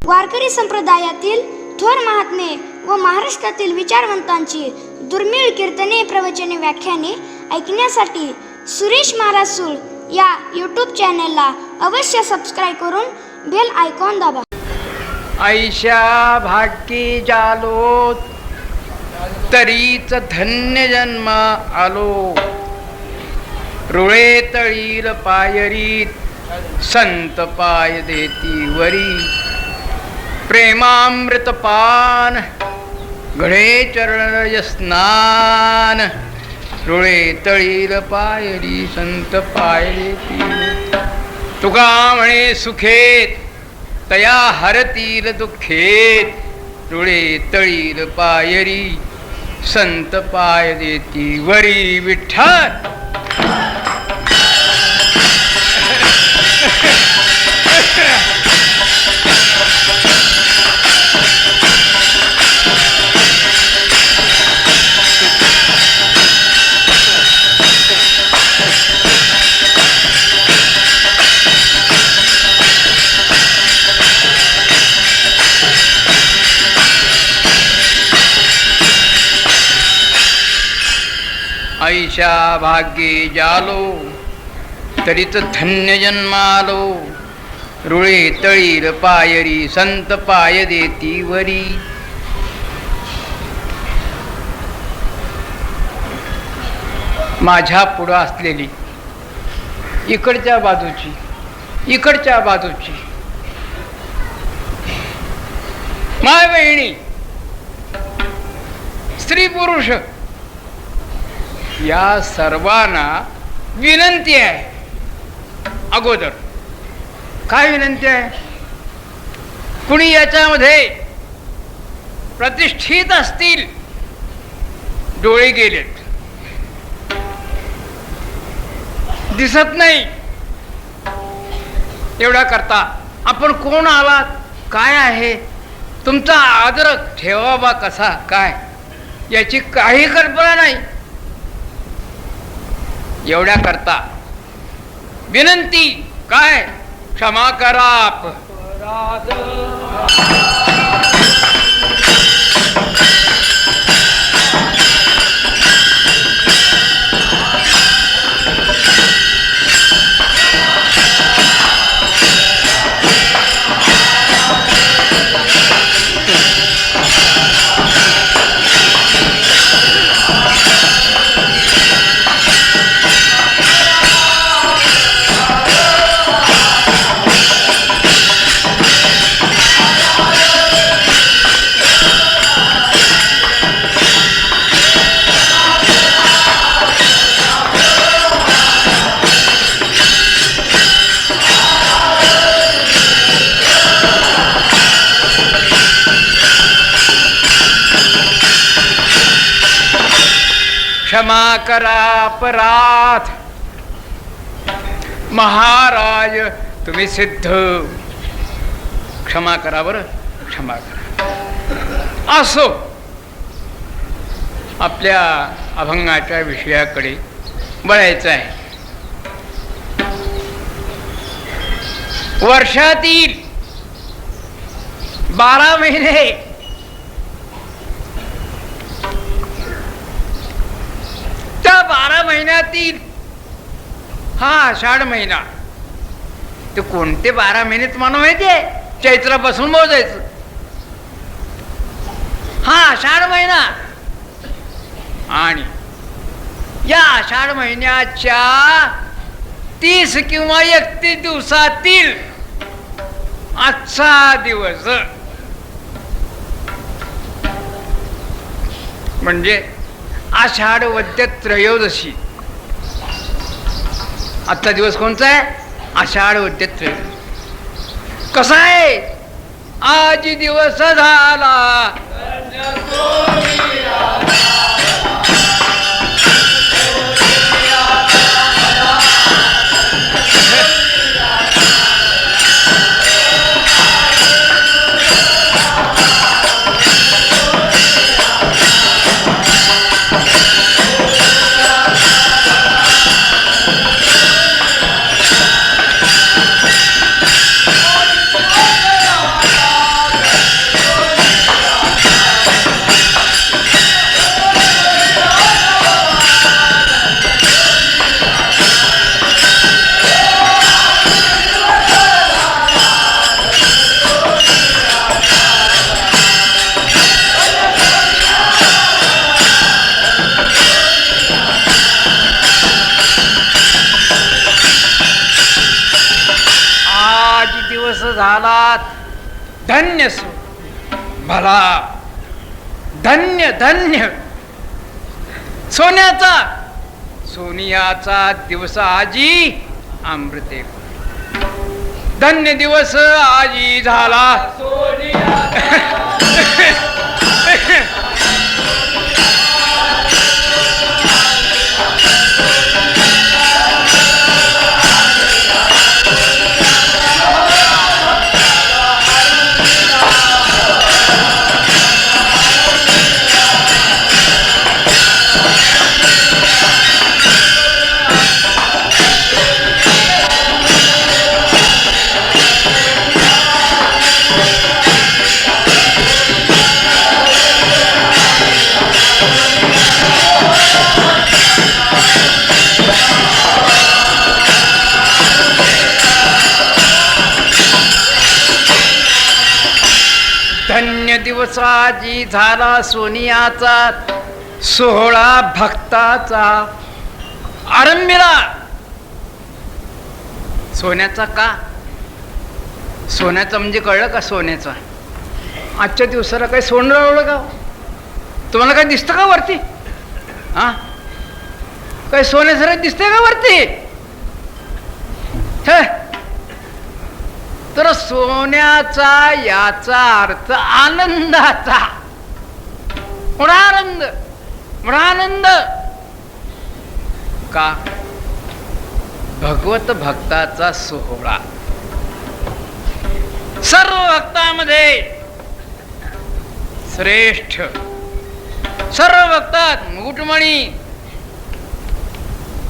वारकरी संप्रदायातील थोर महात्मे व महाराष्ट्रातील विचारवंतांची दुर्मिळ कीर्तने, प्रवचने, व्याख्याने ऐकण्यासाठी सुरेश महाराज सूळ या यूट्यूब चॅनलला अवश्य सबस्क्राईब करून बेल आयकॉन दाबा. ऐशा भाग्यी जालो तरीच धन्य जन्म आलो. रुळे तळील पायरीत संत पाय देती वरी. प्रेमामृत पान घडे चरण स्नान. रुळे तळील पायरी संत पाय देती. तुका म्हणे सुखेत तया हरतील दुःखेत. रुळे तळील पायरी संत पाय देती वरी. विठ्ठल ऐशा भाग्ये जालो तरीच धन्य जन्मालो. रुळे तळील पायरी संत पाय देती वरी. माझ्या पुढं असलेली इकडच्या बाजूची माय बहिणी, स्त्री पुरुष या सर्वांना विनंती आहे. अगोदर काय विनंती आहे? कुणी याच्यामध्ये प्रतिष्ठित असतील, डोळे गेलेत, दिसत नाही, एवढा करता आपण कोण आलात, काय आहे, तुमचा आदर ठेवावा कसा काय, याची काही कल्पना नाही. एवढ्या करता विनंती काय? क्षमा करा. क्षमा करा अपराध. महाराज तुम्ही सिद्ध. क्षमा करा, बरं क्षमा करा. असो, आपल्या अभंगाच्या विषयाकडे वळायचं आहे. वर्षातील 12 महिने त्या 12 महिन्यातील हा आषाढ महिना, ते कोणते 12 महिने तुम्हाला माहिती आहे? चैत्रापासून मोजायचं. हा आषाढ महिना, आणि या आषाढ महिन्याच्या 30 किंवा 31 दिवसातील आजचा दिवस म्हणजे आषाढ वद्य त्रयोदशी. आजचा दिवस कोणता आहे? आषाढ वद्य त्रयोदशी. कसा आहे? आज दिवस झाला धन्य सो भला धन्य धन्य सोन्याचा सोनियाचा दिवस आजी अमृते धन्य दिवस आजी झाला धन्य दिवसाजी झाला सोनियाचा सोहळा भक्ताचा आरंभिला. सोन्याचा का? सोन्याचा म्हणजे कळलं का? सोन्याचा आजच्या दिवसाला काही सोनं रावलं का? तुम्हाला काय दिसतं का वरती? हा, काही सोन्यासारखं दिसतंय का वरती? तर सोन्याचा याचा अर्थ आनंदाचा. आनंद आनंद का? भगवत भक्ताचा सोहळा. सर्व भक्तामध्ये श्रेष्ठ, सर्व भक्तात मुकुटमणी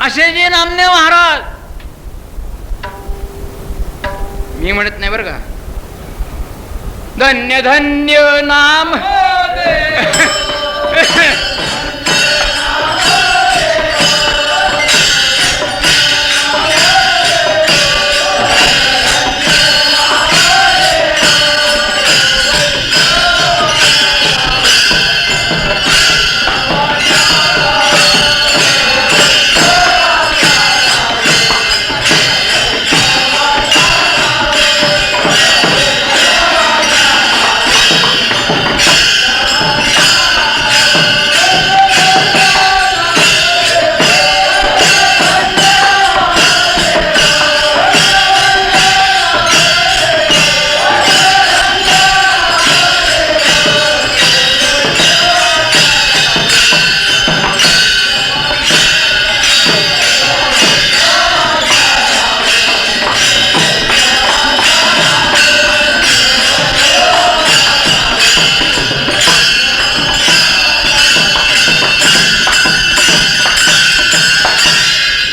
असे जे नामदेव महाराज. मी म्हणत नाही बरं का. धन्य धन्य नाम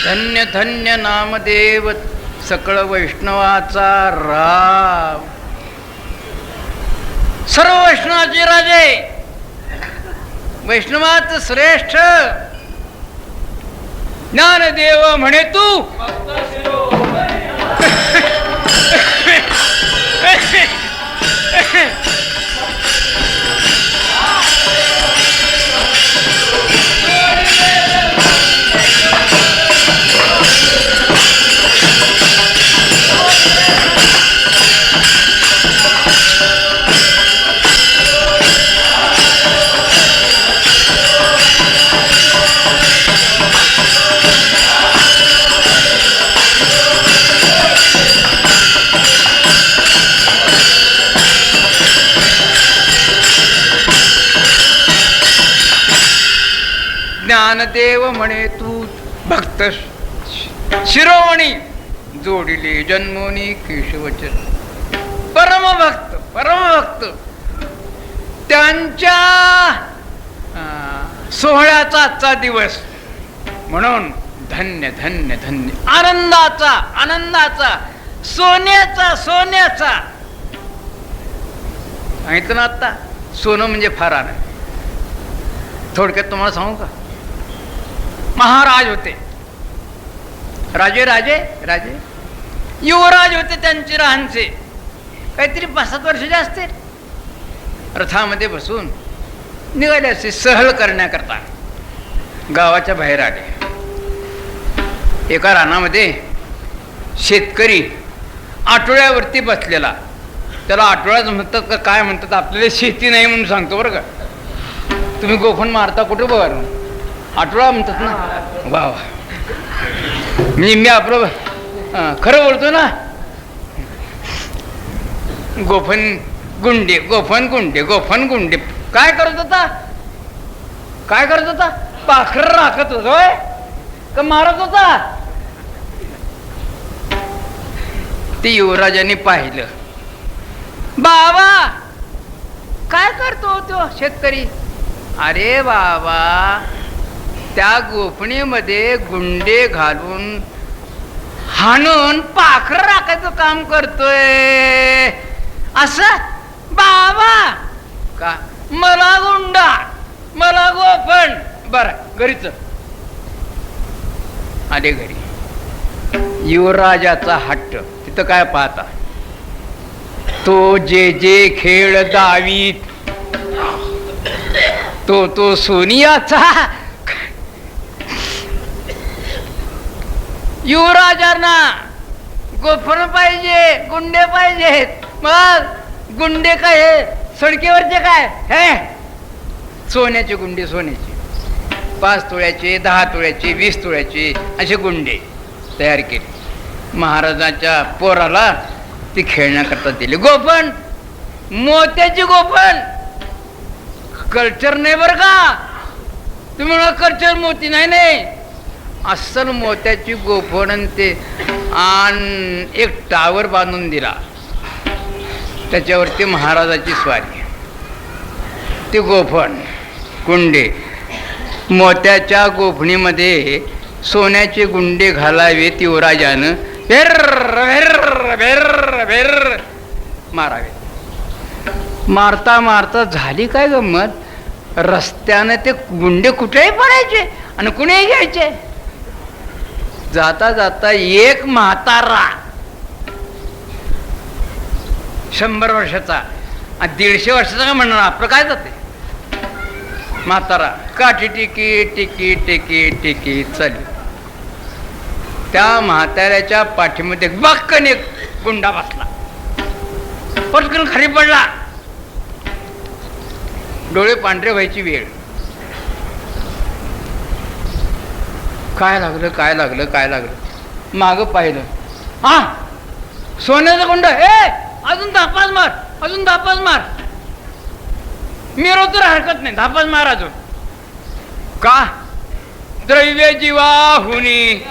धन्य धन्य नामदेव सकळ वैष्णवाचा राव. सर्व वैष्णवाचे राजे, वैष्णवाच श्रेष्ठ ज्ञानदेव म्हणे तू. ज्ञानदेव म्हणे तू भक्त शिरोमणी जोडिले जन्मोनी केशवचन. परमभक्त परमभक्त त्यांच्या सोहळ्याचा आजचा दिवस म्हणून धन्य धन्य धन्य. आनंदाचा आनंदाचा, सोन्याचा सोन्याचा. सांगितलं ना आता, सोनं म्हणजे फार आनंद. थोडक्यात तुम्हाला सांगू का? महाराज होते, राजे राजे राजे युवराज होते. त्यांचे राहांचे काहीतरी 5-7 वर्षाचे असते. रथामध्ये बसून निघाले असे सहल करण्याकरता गावाच्या बाहेर आले. एका रानामध्ये शेतकरी आठवड्यावरती बसलेला त्याला आठवड्याच म्हणतात का काय म्हणतात, आपल्याला शेती नाही म्हणून सांगतो बरं का. तुम्ही गोफण मारता कुठे बघा, आठवडा म्हणतात ना. वा वा, मी आपलं खरं बोलतो ना. गोफण गुंडे, गोफण गुंडे, गोफण गुंडे. काय करत होता, काय करत होता? पाखर राखत होतोय का मारत होता? ते युवराजाने पाहिलं, बाबा काय करतो तो शेतकरी. अरे बाबा, त्या गोफणीमध्ये गुंडे घालून हाणून पाखर राखायचं काम करतोय असं. बाबा का, मला गुंडा, मला गोफण. बरं, घरीच आले. घरी युवराजाचा हट्ट. तिथं काय पाहता, तो जे खेळ दावीत, तो सोनियाचा. युवराजांना गोफण पाहिजे, गुंडे पाहिजेत. मग गुंडे काय हे सडकेवरचे काय हे सोन्याचे गुंडे, सोन्याचे 5 तोळ्याचे, 10 तोळ्याचे, 20 तोळ्याचे असे गुंडे तयार केले. महाराजांच्या पोराला ती खेळण्याकरता दिली. गोफण, मोत्याची गोफण. कल्चर नाही बरं का, तुम्ही म्हणा कल्चर मोती नाही. नाही, अस्सल मोत्याची गोफण. ते आणि एक टावर बांधून दिला, त्याच्यावरती महाराजाची स्वारी. ते गोफण गुंडे, मोत्याच्या गोफणीमध्ये सोन्याचे गुंडे घालावेत युवराजानं. भेर भेर भेर भेर मारावे. मारता मारता झाली काय गंमत, रस्त्यानं ते गुंडे कुठेही पडायचे आणि कुणीही घ्यायचे. जाता जाता एक म्हातारा 100 वर्षाचा, 150 वर्षाचा काय म्हणणार, आपलं काय जाते. म्हातारा काठी टिकी टिकी टिकी टिकी चालली. त्या म्हाताऱ्याच्या पाठीमध्ये बक्कन एक गुंडा बसला, पटकन खाली पडला. डोळे पांढरे व्हायची वेळ. काय लागलं, काय लागलं, काय लागलं. मागं पाहिलं, हा सोन्याचा गुंड. अजून 10-5 मार, अजून 10-5 मार. मिरव तर हरकत नाही, 10-5 मार अजून. का, द्रव्य जीवाहुनी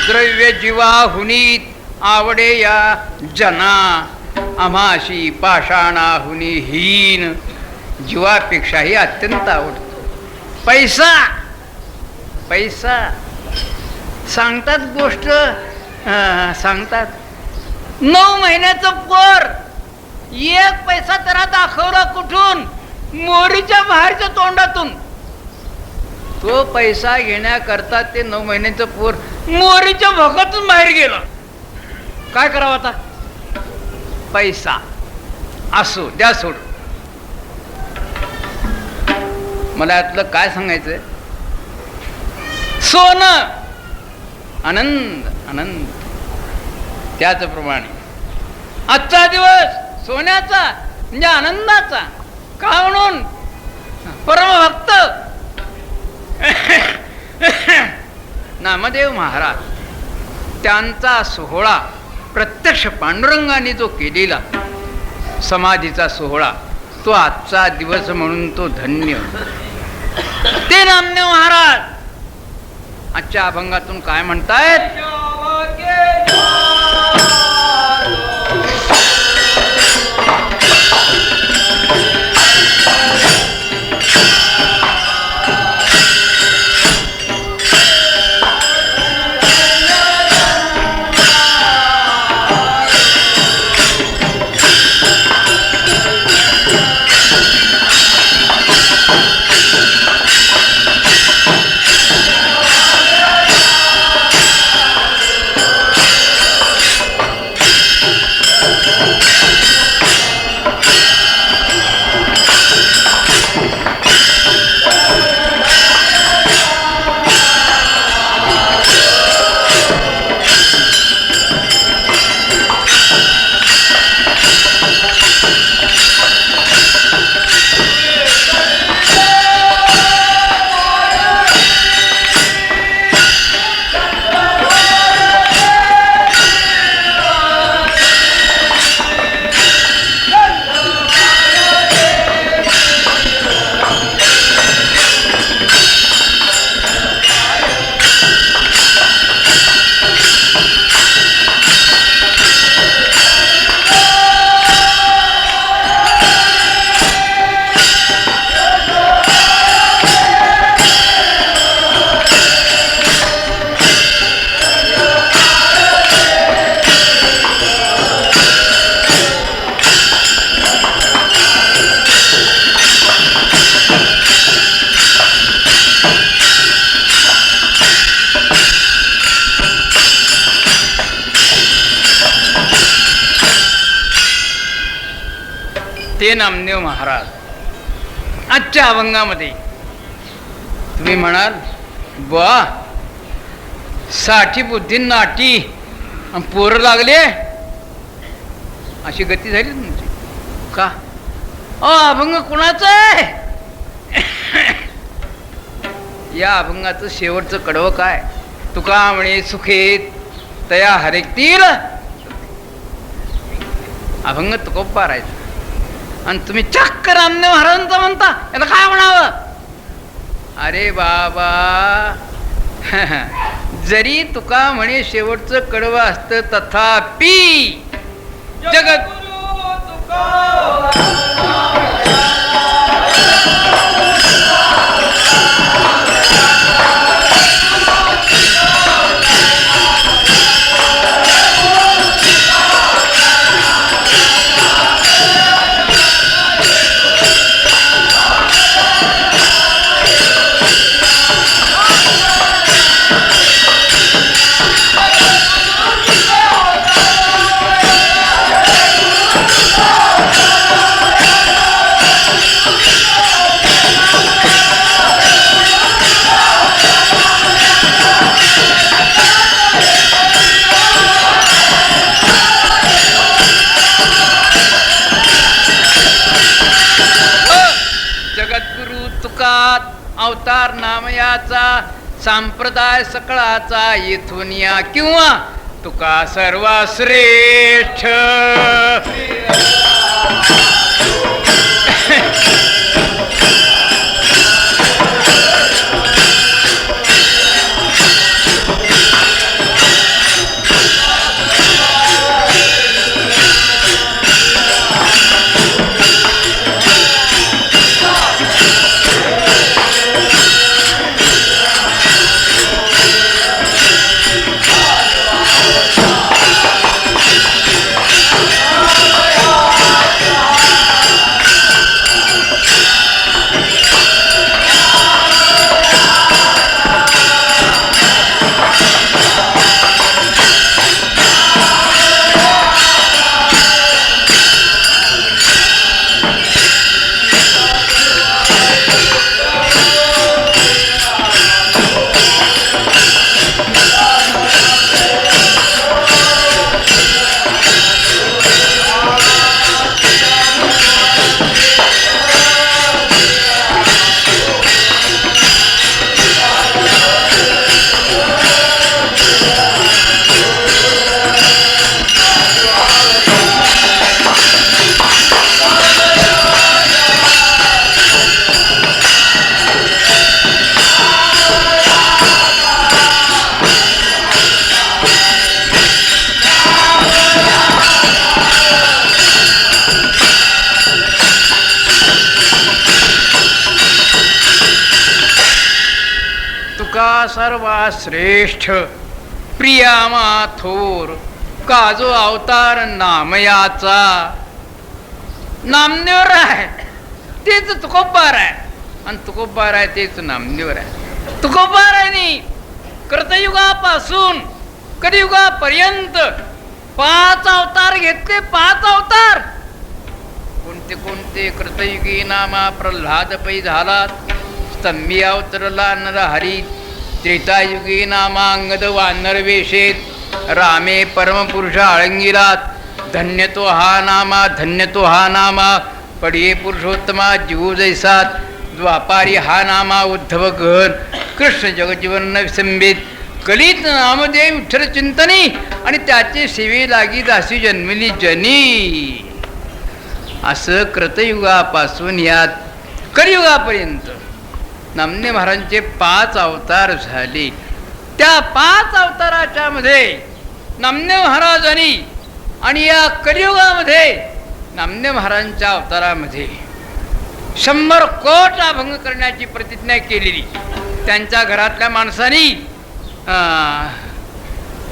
द्रव्य जीवाहुनीत आवडे या जना, आम्हाशी पाषाणाहुनी हीन. जीवापेक्षाही अत्यंत आवडतो पैसा. पैसा सांगतात गोष्ट, सांगतात 9 महिन्याचं पोर, 1 पैसा त्याला दाखवला कुठून, मोरीच्या बाहेरच्या तोंडातून. तो पैसा घेण्याकरता ते 9 महिन्याचं पोर मोरीच्या भोकातून बाहेर गेलं. काय करावं आता, पैसा असो द्या सोड. मला यातलं काय सांगायचंय, सोनं आनंद आनंद. त्याचप्रमाणे आजचा दिवस सोन्याचा म्हणजे आनंदाचा. का म्हणून, परमभक्त नामदेव महाराज त्यांचा सोहळा प्रत्यक्ष पांडुरंगाने जो केलेला समाधीचा सोहळा, तो आजचा दिवस म्हणून तो धन्य. ते नामदेव महाराज आजच्या अभंगातून काय म्हणतायत, नामदेव महाराज आजच्या अभंगामध्ये. तुम्ही म्हणाल बा साठी बुद्धी नाटी पोरं लागले अशी गती झाली तुमची का? अभंग कुणाचा आहे? या अभंगाचं शेवटचं कडवं काय? तुका म्हणे सुखेत तया हरेकतील. अभंग तुकोबा राहायचं आणि तुम्ही चक्क नामदेव महाराजांचं म्हणता, याला काय म्हणावं? अरे बाबा जरी तुका म्हणे शेवटचं कडवं असतं तथापि जगत अवतार नामयाचा संप्रदाय सकळाचा येथून या किंवा तुका सर्वश्रेष्ठ. सर्वश्रेष्ठ प्रियामा थोर काजो अवतार नामयाचा. नामदेवर आहे तेच तुकोबार आहे आणि तुकोबार आहे तेच नामदेवर आहे. तुकोबार आहे कृतयुगापासून कलियुगापर्यंत 5 अवतार घेतले. 5 अवतार कोणते कोणते? कृतयुगी नामा प्रल्हाद पै झाला, स्तंभी अवतरला नरहरी. त्रेतायुगी नामांगद वानर वेशेत, रामे परमपुरुष आळंगिलात. धन्य तो हा नामा, धन्य तो हा नामा, पडिये पुरुषोत्तमा जीव जैसात. द्वापारी हा नामा उद्धव गहन, कृष्ण जगजीवन विसंबित. कलित नामदेव विठ्ठल चिंतनी आणि त्याचे सेवे लागी दासी जन्मली जनी. असं कृतयुगापासून या कलियुगापर्यंत नामदेव महाराजांचे 5 अवतार झाले. त्या 5 अवताराच्या मध्ये नामदेव महाराजांनी आणि या कलियुगामध्ये नामदेव महाराजांच्या अवतारामध्ये 100 कोट अभंग करण्याची प्रतिज्ञा केलेली. त्यांच्या घरातल्या माणसांनी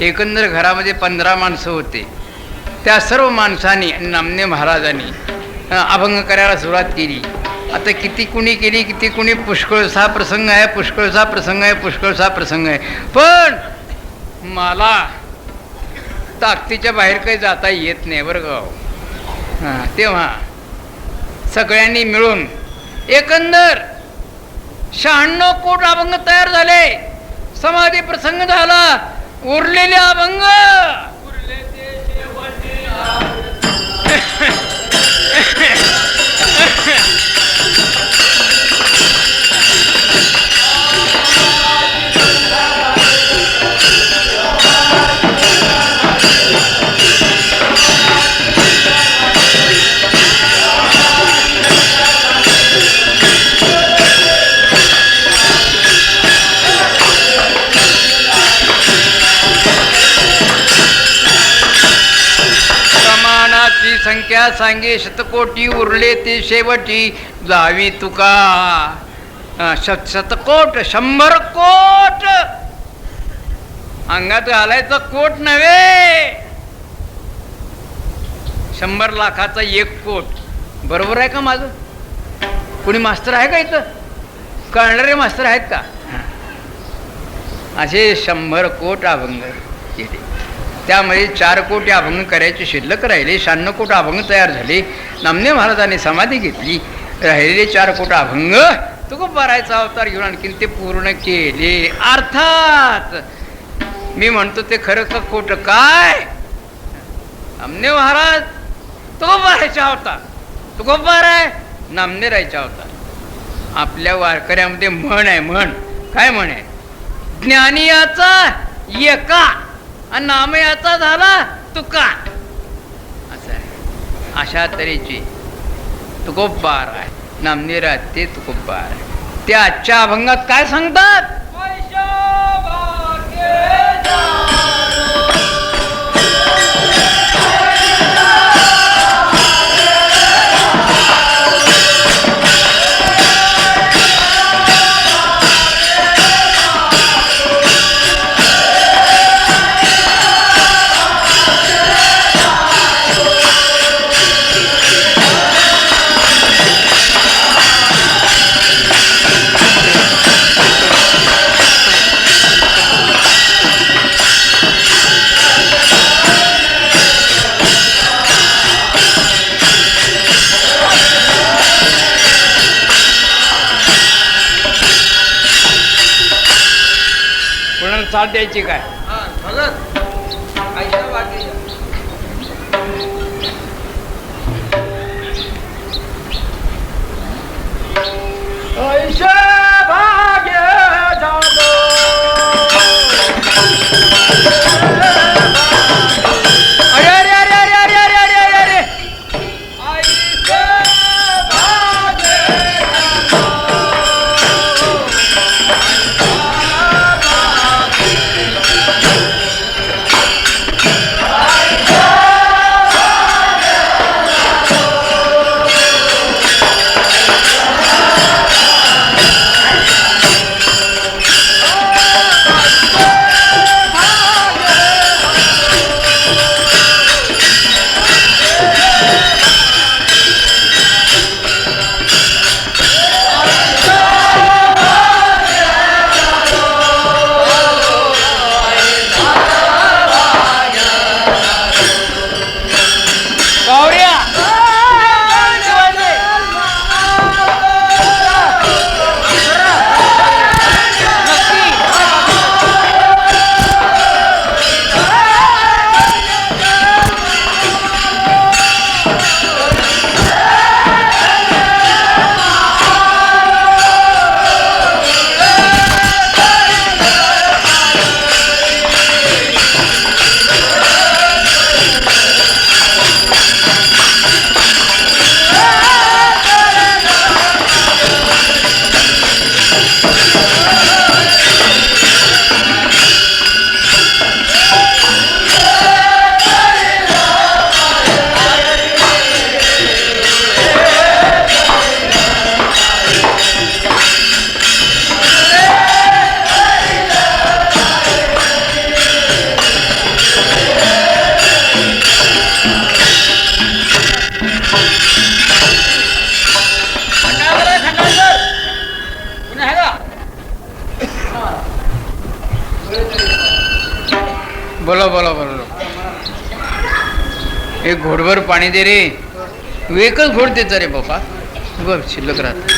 एकंदर घरामध्ये 15 माणसं होते. त्या सर्व माणसांनी आणि नामदेव महाराजांनी अभंग करायला सुरुवात केली. आता किती कुणी केली, किती कुणी पुष्कळसा प्रसंग आहे, पुष्कळसा प्रसंग आहे, पुष्कळसा प्रसंग आहे. पण मला ताकदीच्या बाहेर काही जाता येत नाही बरं का. तेव्हा सगळ्यांनी मिळून एकंदर 96 कोट अभंग तयार झाले. समाधी प्रसंग झाला. उरलेले अभंग संख्या सांगे शतकोटी उरले ते शेवटी जावी तुका. शतकोट 100 कोट अंगात घालायचं कोट नव्हे. 100 लाखाचा 1 कोट. बरोबर आहे का माझं? कुणी मास्तर आहे का इथं? कळणारे मास्तर आहेत का? असे 100 कोट अभंग केले. त्यामध्ये 4 कोटी अभंग करायचे शिल्लक राहिले. 96 कोट अभंग तयार झाले. नामदेव महाराजांनी समाधी घेतली. राहिलेले 4 कोट अभंग तुकोबारायचा अवतार घेऊन आणखीन ते पूर्ण केले. अर्थात मी म्हणतो ते खरं का खोटं काय? नामदेव महाराज तुकोबारायचा अवतार. तुकोबाराय नामदेवरायचा अवतार. आपल्या वारकऱ्यामध्ये म्हण आहे. म्हण काय म्हण आहे? ज्ञानियाचा एका आणि नामयाचा झाला तुका. असं आहे. अशा तऱ्हेची तुकोबार आहे. नामदेवराय ते तुकोबार आहे. ते आजच्या अभंगात काय सांगतात? साथ द्यायची काय? बोला बोला बोला. एक घोडभर पाणी दे रे. एकच घोड देचा रे बाबा. उगं शिल्लक राहत.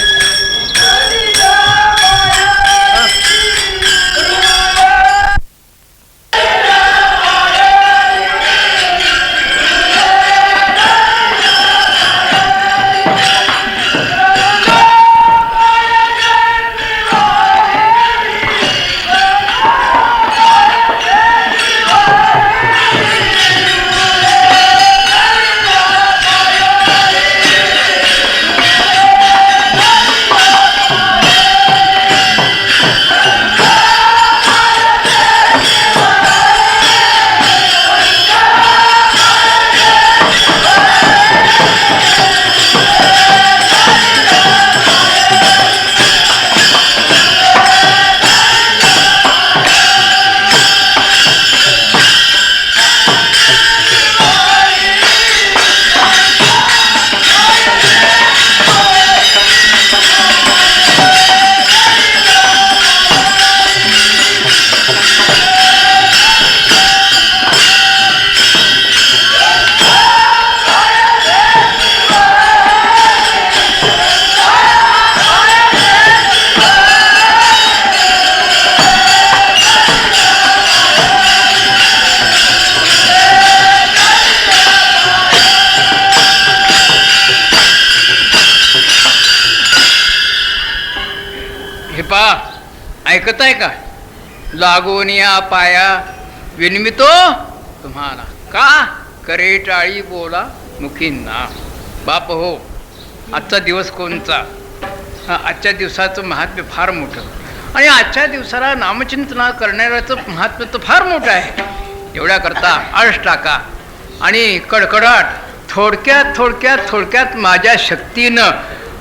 ऐकताय का? लागून या पाया विनमितो तुम्हाला का करे टाळी बोला मुखींना. बाप हो, आजचा दिवस कोणचा? आजच्या दिवसाचं महात्म्य फार मोठं आणि आजच्या दिवसाला नामचिंतना करणाऱ्याचं महात्म्य तर फार मोठं आहे. एवढ्या करता आळस टाका आणि कडकडाट थोडक्यात माझ्या शक्तीनं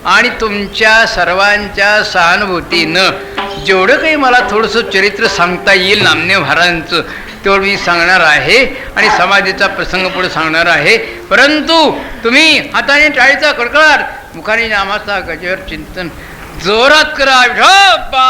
आणि तुमच्या सर्वांच्या सहानुभूतीनं जेवढं काही मला थोडंसं चरित्र सांगता येईल नामदेव महाराजांचं तेवढं मी सांगणार आहे आणि समाधीचा प्रसंग पुढे सांगणार आहे. परंतु तुम्ही हाताने टाळीचा कडकडाट मुखाने नामाचा गजर चिंतन जोरात करा. विठोबा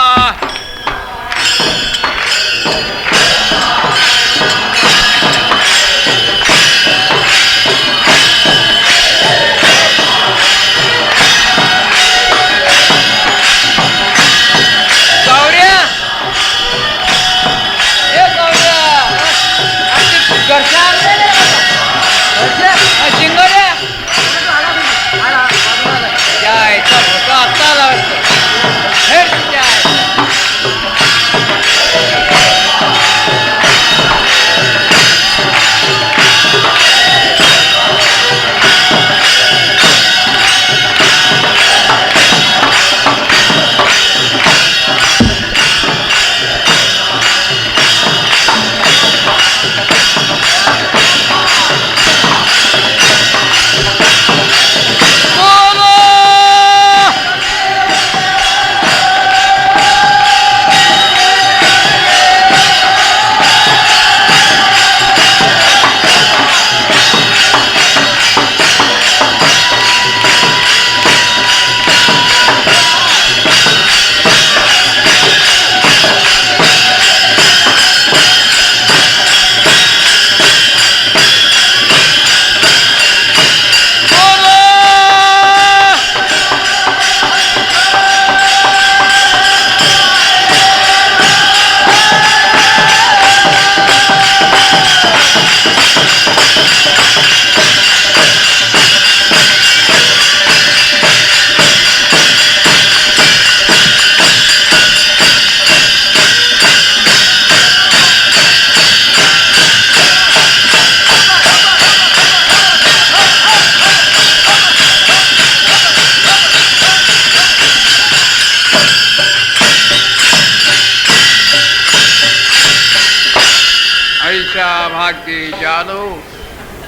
भाग्ये जालो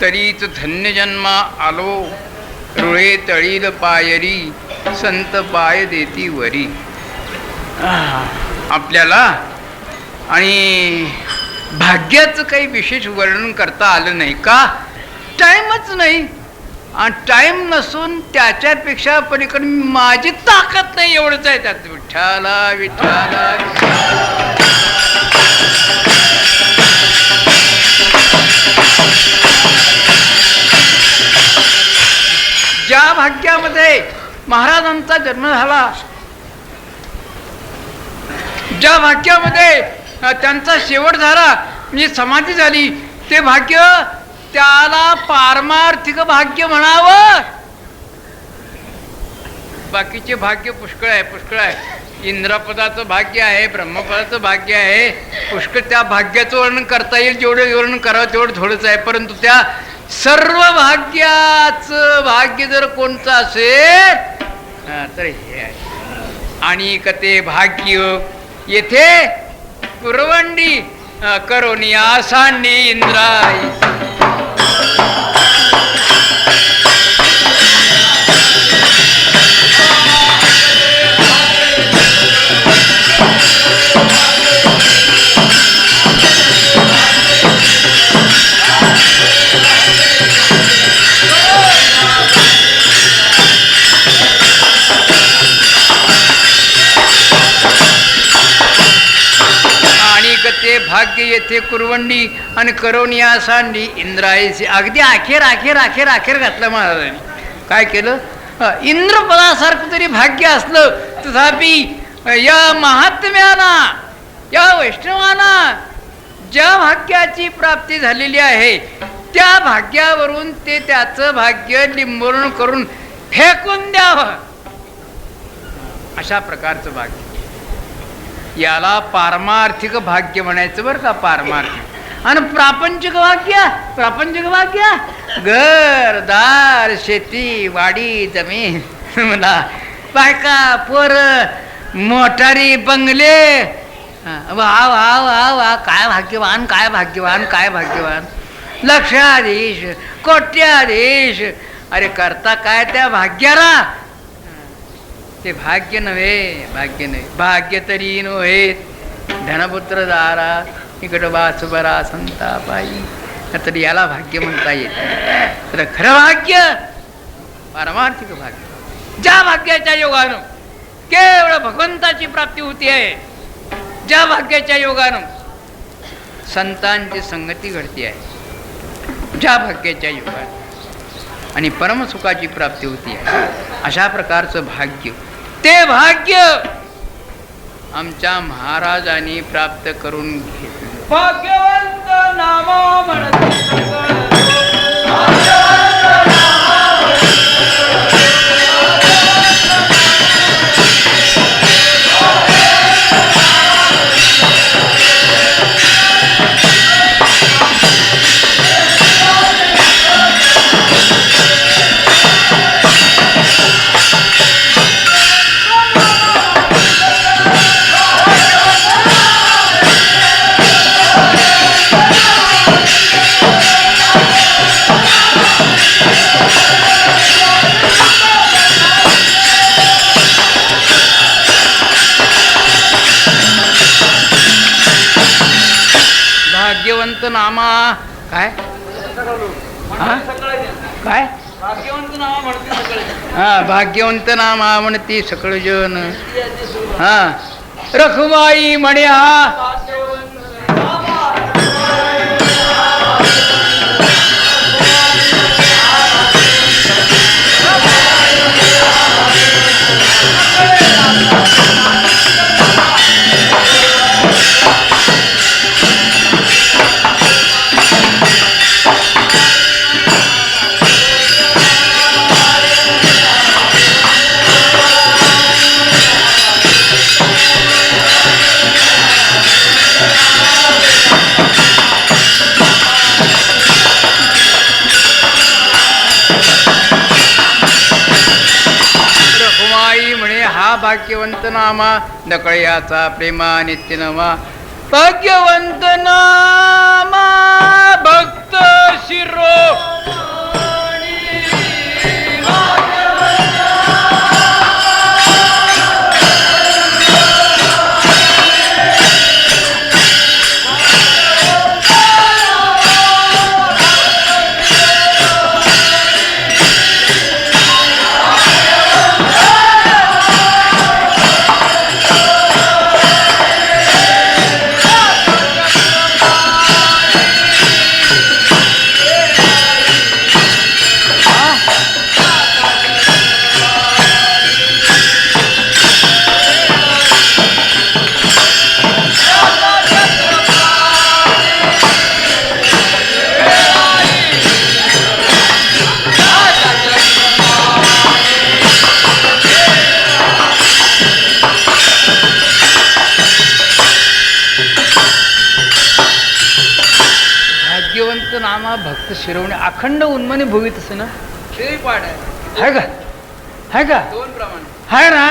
तरीच धन्य जन्मा आलो. रुळे तळील पायरी संत पाय देती वरी. आपल्याला आणि भाग्याचं काही विशेष वर्णन करता आलं नाही का? टाईमच नाही. आणि टाईम नसून त्याच्यापेक्षा पलीकडे माझी ताकद नाही एवढंच आहे त्यात. विठ्ठला विठ्ठला ज्या भाग्यामध्ये महाराजांचा जन्म झाला, ज्या भाग्यामध्ये त्यांचा शेवट झाला म्हणजे समाधी झाली, ते भाग्य त्याला पारमार्थिक भाग्य म्हणावं. बाकीचे भाग्य पुष्कळ आहे, पुष्कळ आहे. इंद्रपदाचं भाग्य आहे, ब्रह्मपदाचं भाग्य आहे, पुष्कळ. त्या भाग्याचं वर्णन करता येईल, जेवढं वर्णन करावं तेवढं थोडंच आहे. परंतु त्या सर्व भाग्याचं भाग्य जर कोणतं असेल तर हे आहे. आणि ते भाग्य येथे कुरवंडी करोनी आसांनी इंद्राई. ते भाग्य येथे कुरवंडी आणि करोनिया सांडी इंद्रायसी. अगदी अखेर अखेर अखेर अखेर घातलं महाराजांनी. काय केलं? इंद्रपदासारखं तरी भाग्य असलं तथापि या महात्म्याना, या वैष्णवांना ज्या भाग्याची प्राप्ती झालेली आहे त्या भाग्यावरून ते त्याचं भाग्य लिंबवून करून फेकून द्यावं, अशा प्रकारचं भाग्य. याला पारमार्थिक भाग्य म्हणायचं बरं का, पारमार्थिक. आणि प्रापंचिक भाग्य, प्रापंचिक भाग्य घर दार शेती वाडी जमीन मला बायका पोर मोटारी बंगले, वा वा वा वा, काय भाग्यवान, काय भाग्यवान, काय भाग्यवान. लक्षाधीश कोट्याधीश. अरे करता काय त्या भाग्याला? ते भाग्य नव्हे, भाग्य नव्हे. भाग्य तरी नव्हे धनपुत्र दारा इकडं वाच बरा संतापाई. तर याला भाग्य म्हणता येत. तर खरं भाग्य पारमार्थिक भाग्य, ज्या भाग्याच्या योगानं केवळ भगवंताची प्राप्ती होती आहे, ज्या भाग्याच्या योगानं संतांची संगती घडती आहे, ज्या भाग्याच्या योगानं आणि परमसुखाची प्राप्ती होती आहे, अशा प्रकारचं भाग्य, ते भाग्य आमच्या महाराजांनी प्राप्त करून घेतलं. भाग्यवंत नामा म्हणत भाग्यवंत नामा. काय काय हा भाग्यवंत नामा म्हणती सकळ जन. हा रखुमाई म्हणे हा भाग्यवंत नामा नकळयाचा प्रेमा नित्य नमा. भाग्यवंत नामा भक्त शिरो आम्हा भक्त शिरवणे अखंड उन्मनी भोगीत असे ना पाठ आहे का आहे का दोन प्रमाणे आहे ना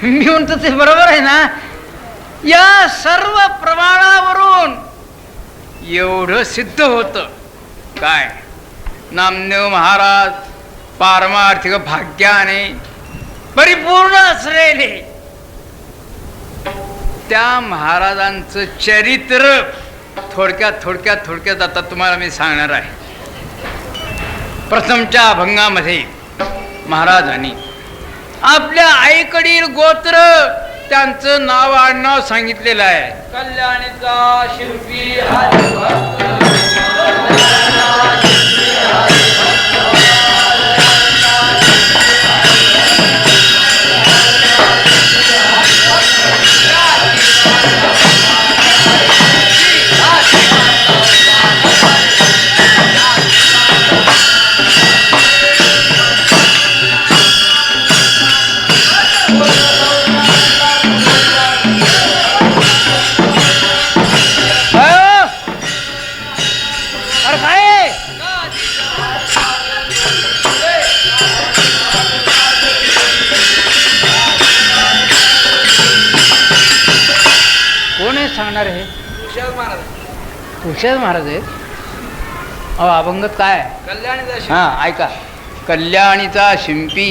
मी म्हणतो ते बरोबर आहे ना. या सर्व प्रमाणावरून एवढं सिद्ध होतं काय नामदेव महाराज पारमार्थिक भाग्याने परिपूर्ण असलेले त्या महाराजांचं चरित्र थोडक्यात आता तुम्हाला मी सांगणार आहे. प्रथमच्या अभंगामध्ये महाराजांनी आपल्या आईकडील गोत्र त्यांचं नाव आडनाव सांगितलेलं आहे. कल्याणीचा शिल्पी हरिभक्त अरे काय कोण आहे सांगणार हे? तुळशीदास महाराज आहेत. अहो अभंग काय कल्याणीचा हां ऐका. कल्याणीचा शिंपी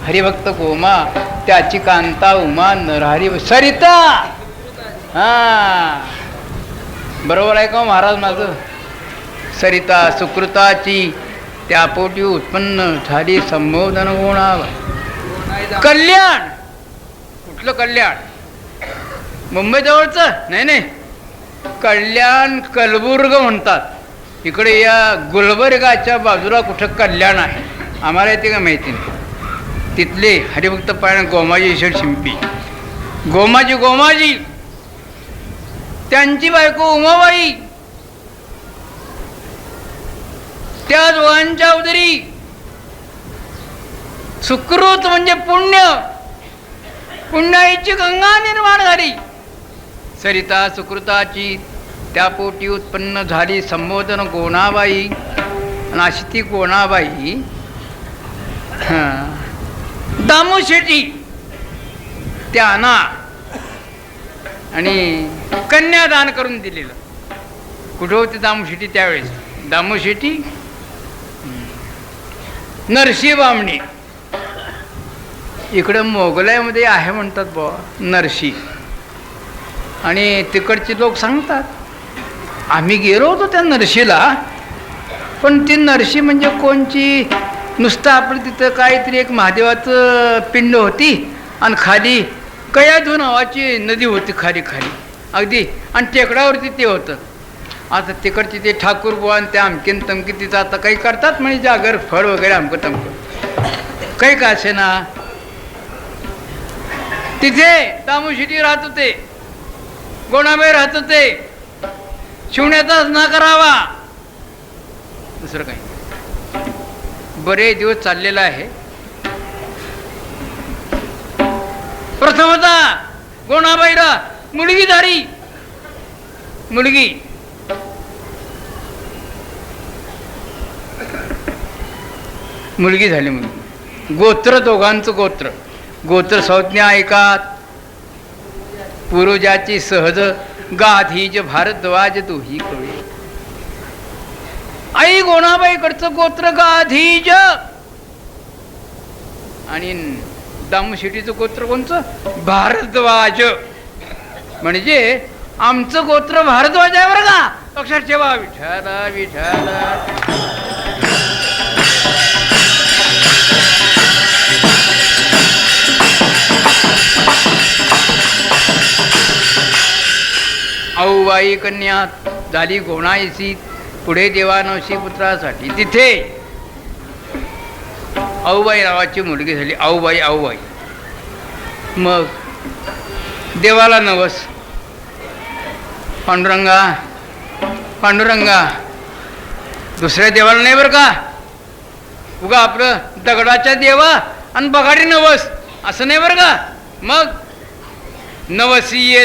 हरिभक्त कोमा त्याची कांता उमा नरहरी सरिता. हां बरोबर आहे का हो महाराज माझं. सरिता सुकृताची त्या पोटी उत्पन्न झाली संबोधन गुणावा. कल्याण कुठलं कल्याण? मुंबई जवळचं नाही. कल्याण कलबुर्ग म्हणतात. इकडे या गुलबर्गाच्या बाजूला कुठं कल्याण आहे आम्हाला येते का माहिती नाही. तिथले हरिभक्त पायण गोमाजी ईश्वर शिंपी गोमाजी त्यांची बायको उमाबाई त्या दोघांच्या उदरी सुकृत म्हणजे पुण्याईची गंगा निर्माण झाली. सरिता सुकृताची त्या पोटी उत्पन्न झाली संबोधन गोणाबाई. आणि अशी ती गोणाबाई दामू शेट्टी त्यांना आणि कन्यादान करून दिलेलं. कुठं होते दामू शेट्टी त्यावेळेस? दामू शेट्टी नरशी बामणी इकडं मोगलाईमध्ये आहे म्हणतात बुवा नरशी. आणि तिकडचे लोक सांगतात आम्ही गेलो होतो त्या नरशीला पण ती नरशी म्हणजे कोणची नुसतं आपलं तिथं काहीतरी एक महादेवाचं पिंड होती आणि खाली कयाधू नावाची नदी होती खाली अगदी आणि टेकडावरती ते होतं. आता तिकडचे ते ठाकूर बुवा आणि त्या अमकीन तमकी तिथं आता काही करतात म्हणजे जागर फळ वगैरे अमकं तमकं काही का असे ना. तिथे दामूशिटी राहत होते गोणाबाई राहत होते. शिवण्याचाच ना करावा दुसरं काही. बरे दिवस चाललेला आहे. प्रथमता गोणाबाईला मुलगी झाली. मुलगी झाली. गोत्र दोघांचं गोत्र संज्ञा ऐकात पूर्वजाची सहज गाधीज भारद्वाज दोही कळे. आई गोणाबाईकडचं गोत्र गाधीज आणि दामूशेठीचं गोत्र कोणचं? भारद्वाज. म्हणजे आमचं गोत्र भारद्वाज आहे बरं का, लक्षात ठेवा. विठ्ठल विठ्ठल. आऊबाई कन्या झाली गोणाईसी पुढे देवानवशी पुत्रासाठी. तिथे आऊबाई नावाची मुलगी झाली. आऊबाई मग देवाला नवस पांडुरंगा दुसऱ्या देवाला नाही बरं का. उगा आपलं दगडाच्या देवा आणि बगाडी नवस असं नाही बरं का. मग नवसीये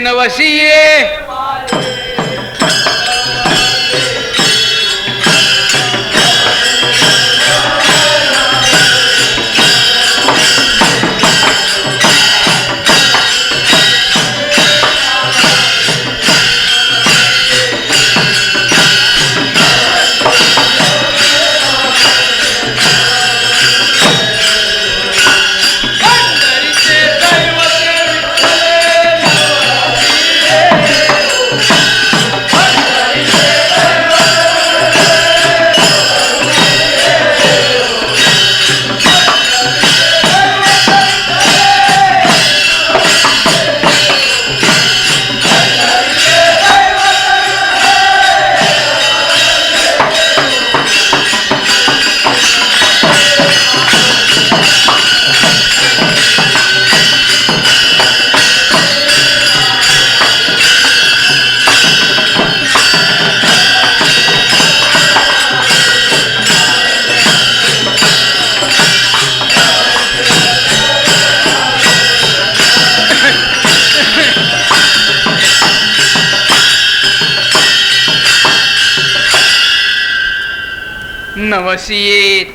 नवसियेत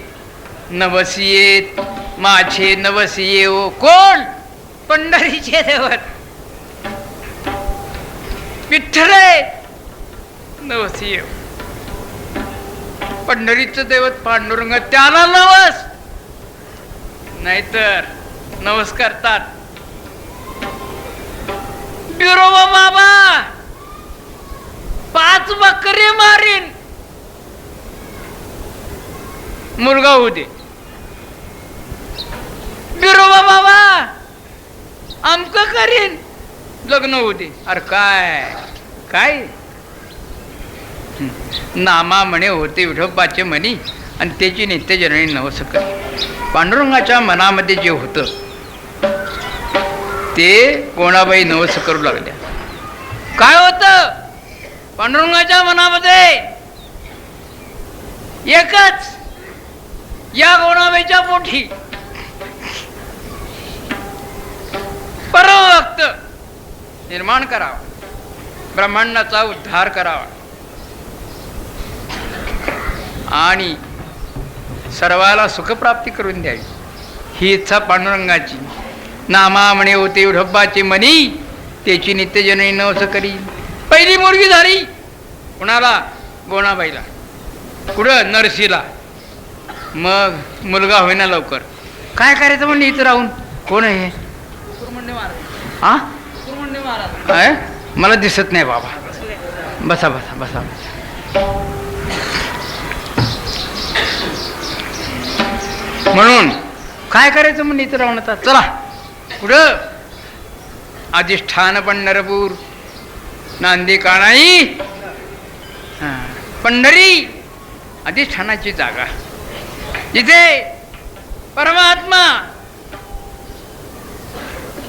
नवसियेत माझे नवसिये ओ कोण? पंढरीचे दैवत विठ्ठले नवसिये. पंढरीचं दैवत पांडुरंग, त्याला नवस, नाहीतर नवस करतात बिरोबा बाबा 5 बकरे मारीन, मुलगा होऊ दे. बिरोबा बाबा आमक करीन, लग्न होऊ दे. अरे काय काय नामा म्हणे होते विठोबाचे म्हणी, आणि त्याची नित्यजननी नवस करी. पांडुरंगाच्या मनामध्ये जे होतं ते कोणाबाई नवस करू लागल्या. काय होतं पांडुरंगाच्या मनामध्ये? एकच, या कोणाबाईच्या पोटी परमभक्त निर्माण करावा, ब्रह्मांडाचा उद्धार करावा आणि सर्वाला सुखप्राप्ती करून द्यावी, ही इच्छा पांडुरंगाची. नामा म्हणे होते विठोबाचे मनी, त्याची नित्यजननी नवस करी. पहिली मुलगी झाली कुणाला? गोणाबाईला. कुठं? नरसीला. मग मुलगा होईना लवकर. काय करायचं म्हणले इथं राहून? कोण आहे? कुरमुंडे महाराज. हा, कुरमुंडे महाराज. आहे? मला दिसत नाही बाबा. बसा बसा बसा. म्हणून काय करायचं म्हणून इथं राहून आता? चला. कुठं? अधिष्ठान पंढरपूर, नांदी काणाई, पंढरी अधिष्ठानाची जागा. इथे परमात्मा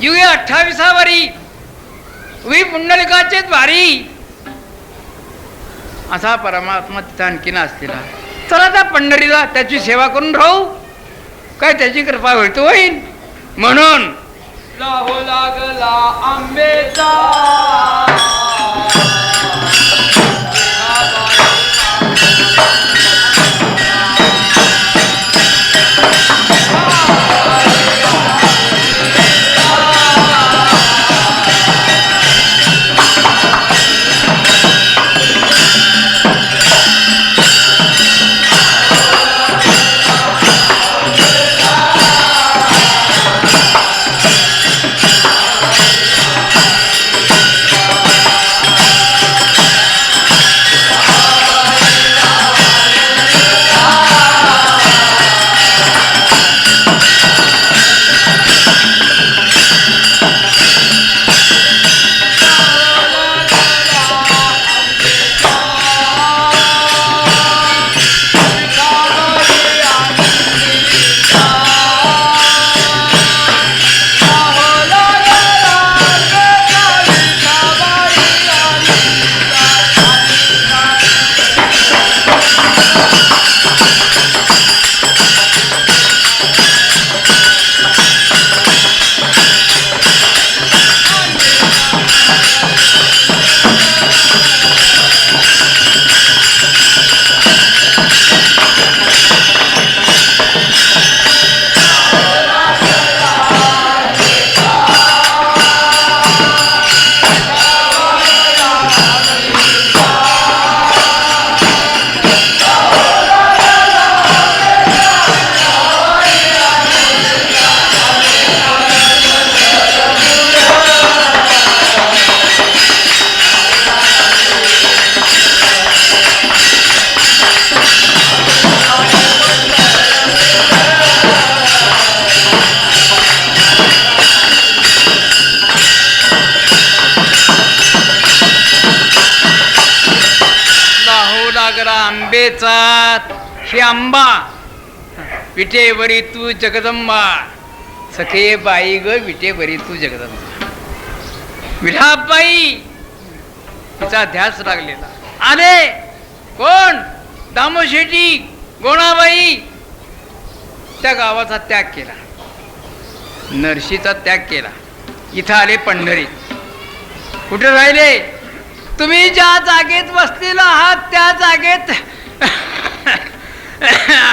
युगे 28 उभी पुंडलिकाचे द्वारी असा परमात्मा तिथं आणखीन असलेला. चला त्या पंढरीला त्याची सेवा करून राहू, काय त्याची कृपा होईल तो होईल. म्हणून लाहो लागला आंबेचा आंबेचा हे आंबा, विटेवरी तू जगदंबा, सखे बाई ग विटेवरी तू जगदंबा. विठाबाई तिचा ध्यास लागलेला. आले कोण? दामोशेठी गोणाबाई. त्या गावाचा त्याग केला, नरशीचा त्याग केला. इथं आले पंढरीत. कुठे राहिले? तुम्ही ज्या जागेत बसलेला आहात त्या जागेत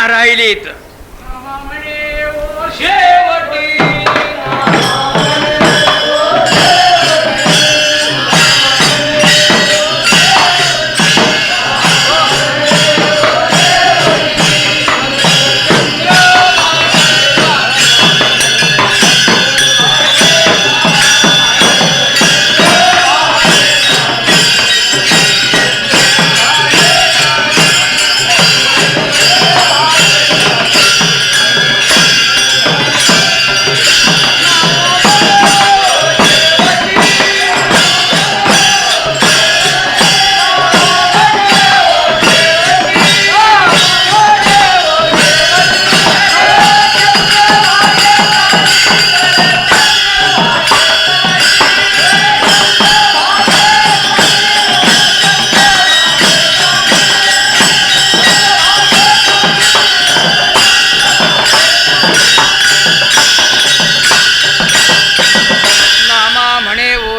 राहिलीत. म्हणे ओ शेवटी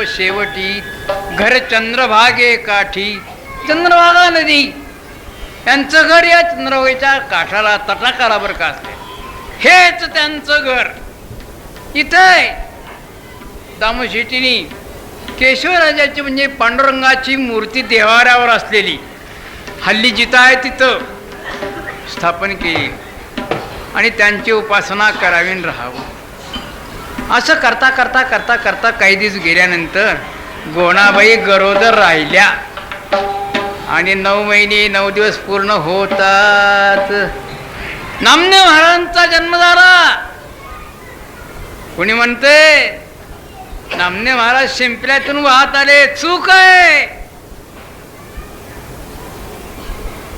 शेवटी घर चंद्रभागे काठी. चंद्रभागा नदी त्यांचं घर या चंद्रभागेच्या काठाला तटाकाला बरं का असले. हेच त्यांचं घर. इथे दामोशेठींनी केशवराजाची म्हणजे पांडुरंगाची मूर्ती देवाऱ्यावर असलेली हल्ली जिथं आहे तिथं स्थापन केली आणि त्यांची उपासना करावी आणि राहावं. असं करता करता करता करता काही दिवस गेल्यानंतर गोणाबाई गरोदर राहिल्या आणि 9 महिने 9 दिवस पूर्ण होतात. नामदेव महाराजांचा जन्म झाला. कोणी म्हणते नामदेव महाराज शिंपल्यातून वाहत आले. चूक आहे.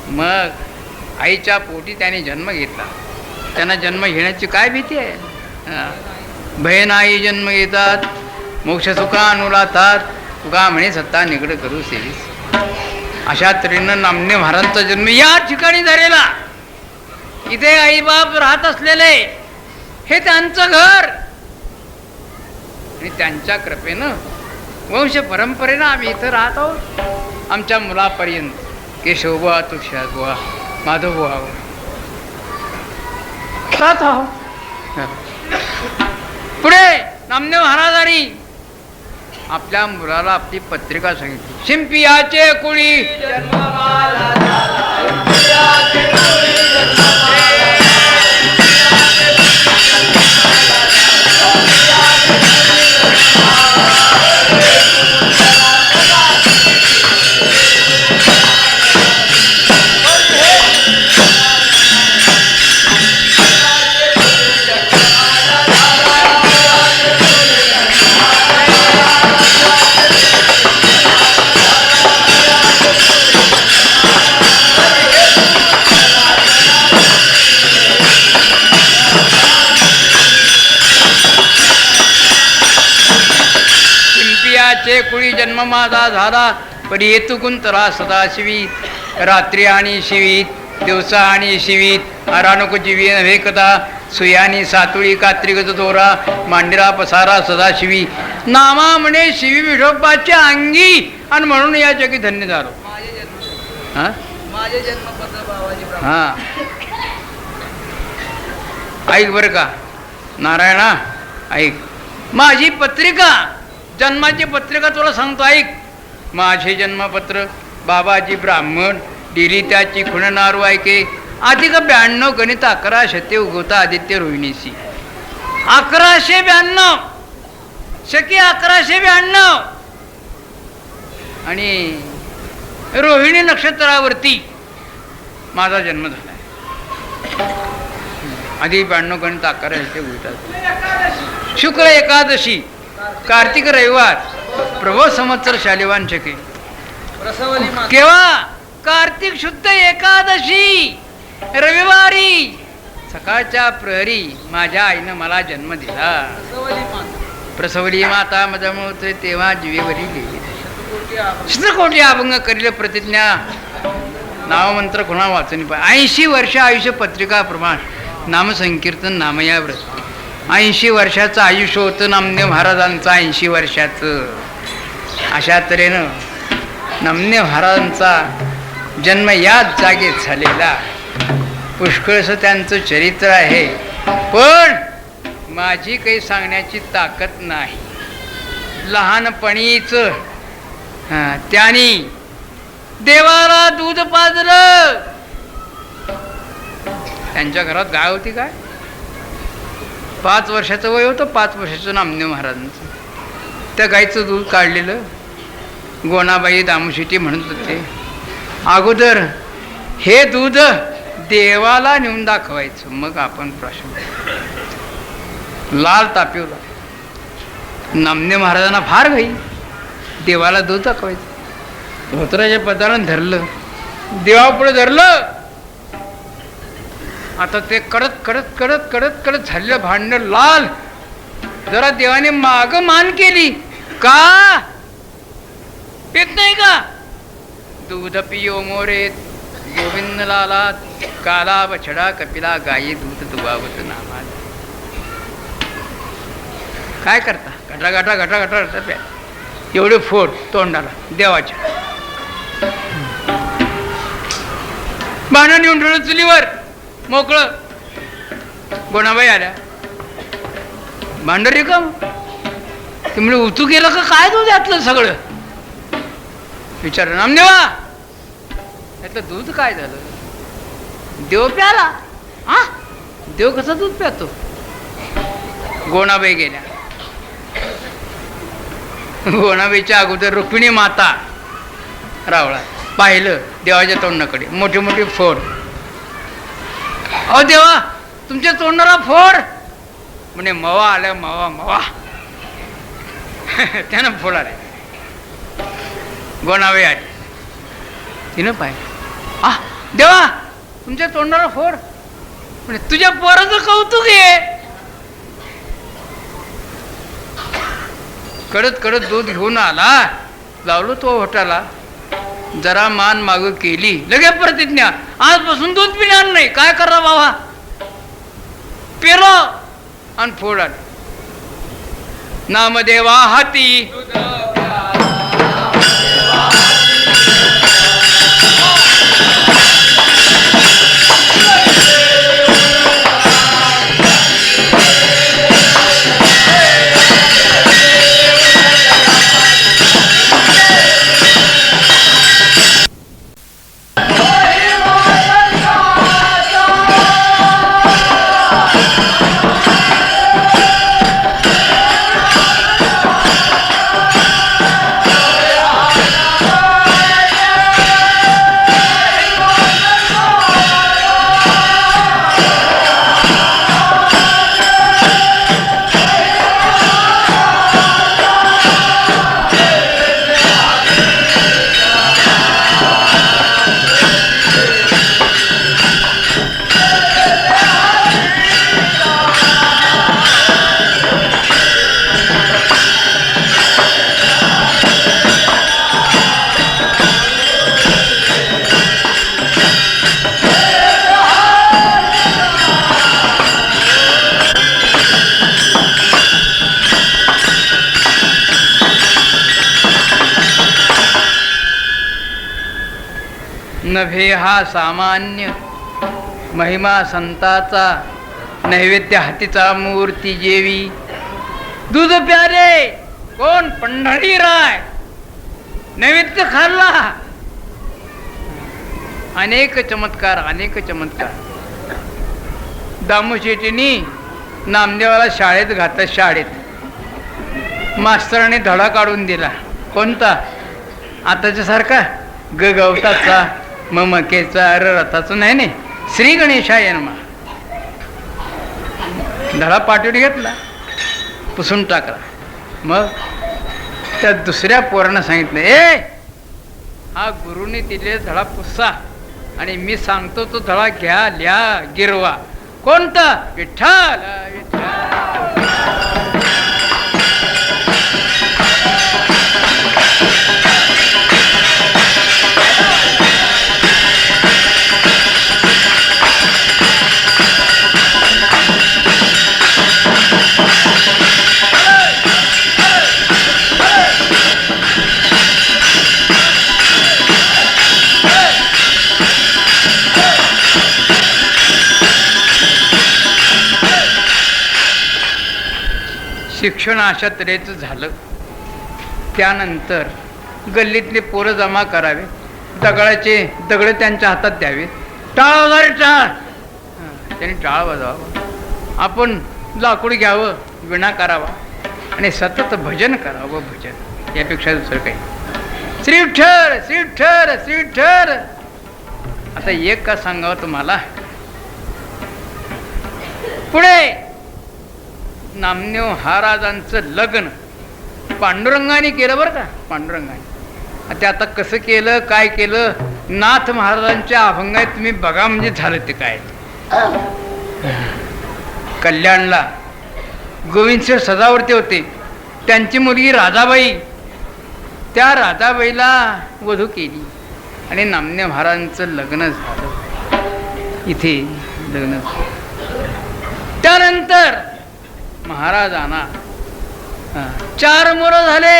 मग आईच्या पोटी त्याने जन्म घेतला. त्यांना जन्म घेण्याची काय भीती आहे. भय नाही जन्म घेतात मोक्ष सुखा अनुलातात तुका म्हणे सत्ता निकड करू सेवीस. अशा तऱ्हेनं नामदेव महाराजांचा जन्म या ठिकाणी झालेला. इथे आईबाप राहत असलेले हे त्यांचं घर आणि त्यांच्या कृपेनं वंश परंपरेनं आम्ही इथं राहत आहोत. आमच्या मुलापर्यंत केशवबुवा तुळशीदासबुवा माधवबुवा राहत आहोत. पुढे नामदेव महाराजांनी आपल्या मुलाला आपली पत्रिका सांगितली. शिंपियाचे कुळी कुळी जन्म माझा झाला. परी हेतू कुंतला सदाशिवी. रात्री आणि शिवीत दिवसा आणि शिवीत आरानुक जीवी नव्हे कदा. सुयानी सातुळी कात्रिगत दोरा मांडिरा पसारा सदाशिवी. नामा म्हणे शिवी विठोबाच्या अंगी आणि म्हणून या जगी धन्य झालो. माझे जन्मपत्र बाबाजी. हा ऐक बरं का नारायणा ऐक. माझी पत्रिका जन्माची पत्रिका तुला सांगतो ऐक. माझे जन्मपत्र बाबाजी ब्राह्मण डिरी त्याची खुण नारू ऐके. अधिक 92 गणित 11 शते उगवता आदित्य रोहिणीसी. 1192 शके 1192 आणि रोहिणी नक्षत्रावरती माझा जन्म झाला. अधिक 92 गणित 11 शते उगवतात. शुक्ल एकादशी कार्तिक रविवार प्रभो संवत्सर शालिवान शके. केव्हा कार्तिक शुद्ध एकादशी रविवारी सकाळच्या प्रहरी माझ्या आईनं मला जन्म दिला. प्रसवली माता मदमोत तेव्हा जीवेवरी गेली. शतकोटी अभंग करील प्रतिज्ञा नाममंत्र कोणा वाचून 80 वर्ष आयुष्य पत्रिका प्रमाण नामसंकीर्तन नामया व्रत. 80 वर्षाचं आयुष्य होतं नामदेव महाराजांचं 80 वर्षाचं. अशा तऱ्हेनं नामदेव महाराजांचा जन्म याच जागेत झालेला. पुष्कळसं त्यांचं चरित्र आहे, पण माझी काही सांगण्याची ताकद नाही. लहानपणीच त्यांनी देवाला दूध पाजलं. त्यांच्या घरात गाय होती काय, 5 वर्षाचं वय होतं, 5 वर्षाचं नामदेव महाराजांचं. त्या गाईचं दूध काढलेलं गोणाबाई दामुशेटी म्हणत होते, अगोदर हे दूध देवाला नेऊन दाखवायचं, मग आपण प्रश्न. लाल तापिवला. नामदेव महाराजांना फार घाई, देवाला दूध दाखवायचं. धोत्राच्या पदानं धरलं, देवापुढे धरलं. आता ते कडत कडत कडत कडत कडत झालेलं भांडण लाल. जरा देवाने माग मान केली, का पित नाही का? दूध पियो मोरे गोविंद लाला, काला बछडा कपिला गायी दूध दुबावत नामा. काय करता? गटा गटा गटा गटा गटा प्या. एवढे फोड तोंडाला देवाच्या. भांडण येऊन ठेवलं चुलीवर, मोकळं. गोणाबाई आल्या, भांडण रिकाम. ते म्हणजे उतू केलं का काय दूध यातलं सगळं? विचार, नामदेवा यातलं दूध काय झालं? देव प्याला. हा, देव कसा दूध प्यातो? गोणाबाई गेल्या. गोणाबाईच्या अगोदर रुक्मिणी माता रावळा. पाहिलं देवाच्या तोंडाकडे, मोठे मोठे फोड. अहो देवा, तुमच्या तोंडाला फोड. म्हणे मवा आल्या, मवा मवा. त्यानं फोड आले. गोणाबाई आली, तिनं पाहिलं, देवा तुमच्या तोंडाला फोड. म्हणजे तुझ्या पोराचं कौतुक आहे. कडत कडत दूध घेऊन आला, लावलो तो होटाला. जरा मान माग केली, लगे प्रतिज्ञा, आजपासून दूध पिणार नाही. काय करा बाबा? पेलो आणि फोड आले. नामदेवा हाती नभे हा सामान्य महिमा संताचा. नैवेद्य हातीचा मूर्ती जेवी. दूध प्यारे कोण? पंढरी राय. नैवेद्य खाल्ला. अनेक चमत्कार, अनेक चमत्कार. दामोशेठींनी नामदेवाला शाळेत घातलं. शाळेत मास्तराने धडा काढून दिला. कोणता? आताच्या सारखा गवताचा, ममकेचा, रथाचा नाही, नाही, श्री गणेशाय नमः. धडा पाठवून घेतला, पुसून टाकला. मग त्या दुसऱ्या पोरानं सांगितलं, ए हा गुरुने दिले धडा पुसा आणि मी सांगतो तो धडा घ्या, लिहा, गिरवा. कोणता? विठ्ठल. शिक्षण अशा तऱ्हेचं झालं. त्यानंतर गल्लीतले पोरं जमा करावे, दगड त्यांच्या हातात द्यावे, टाळ वगैरे टाळ. त्यांनी टाळ वाजवावं, आपण लाकूड घ्यावं, विणा करावा आणि सतत भजन करावं. भजन यापेक्षा दुसरं काही. श्री विठ्ठल श्री विठ्ठल श्री विठ्ठल. आता एक का सांगावं तुम्हाला. पुढे नामदेव महाराजांचं लग्न पांडुरंगाने केलं बरं का. पांडुरंगाने ते आता कसं केलं, काय केलं, नाथ महाराजांच्या अभंगात तुम्ही बघा, म्हणजे झालं ते काय. कल्याणला गोविंदसिंह सदावर्ते होते, त्यांची मुलगी राधाबाई, त्या राधाबाईला वधू केली आणि नामदेव महाराजांचं लग्न झालं. इथे लग्न झालं. त्यानंतर महाराजांना 4 मुलं झाले.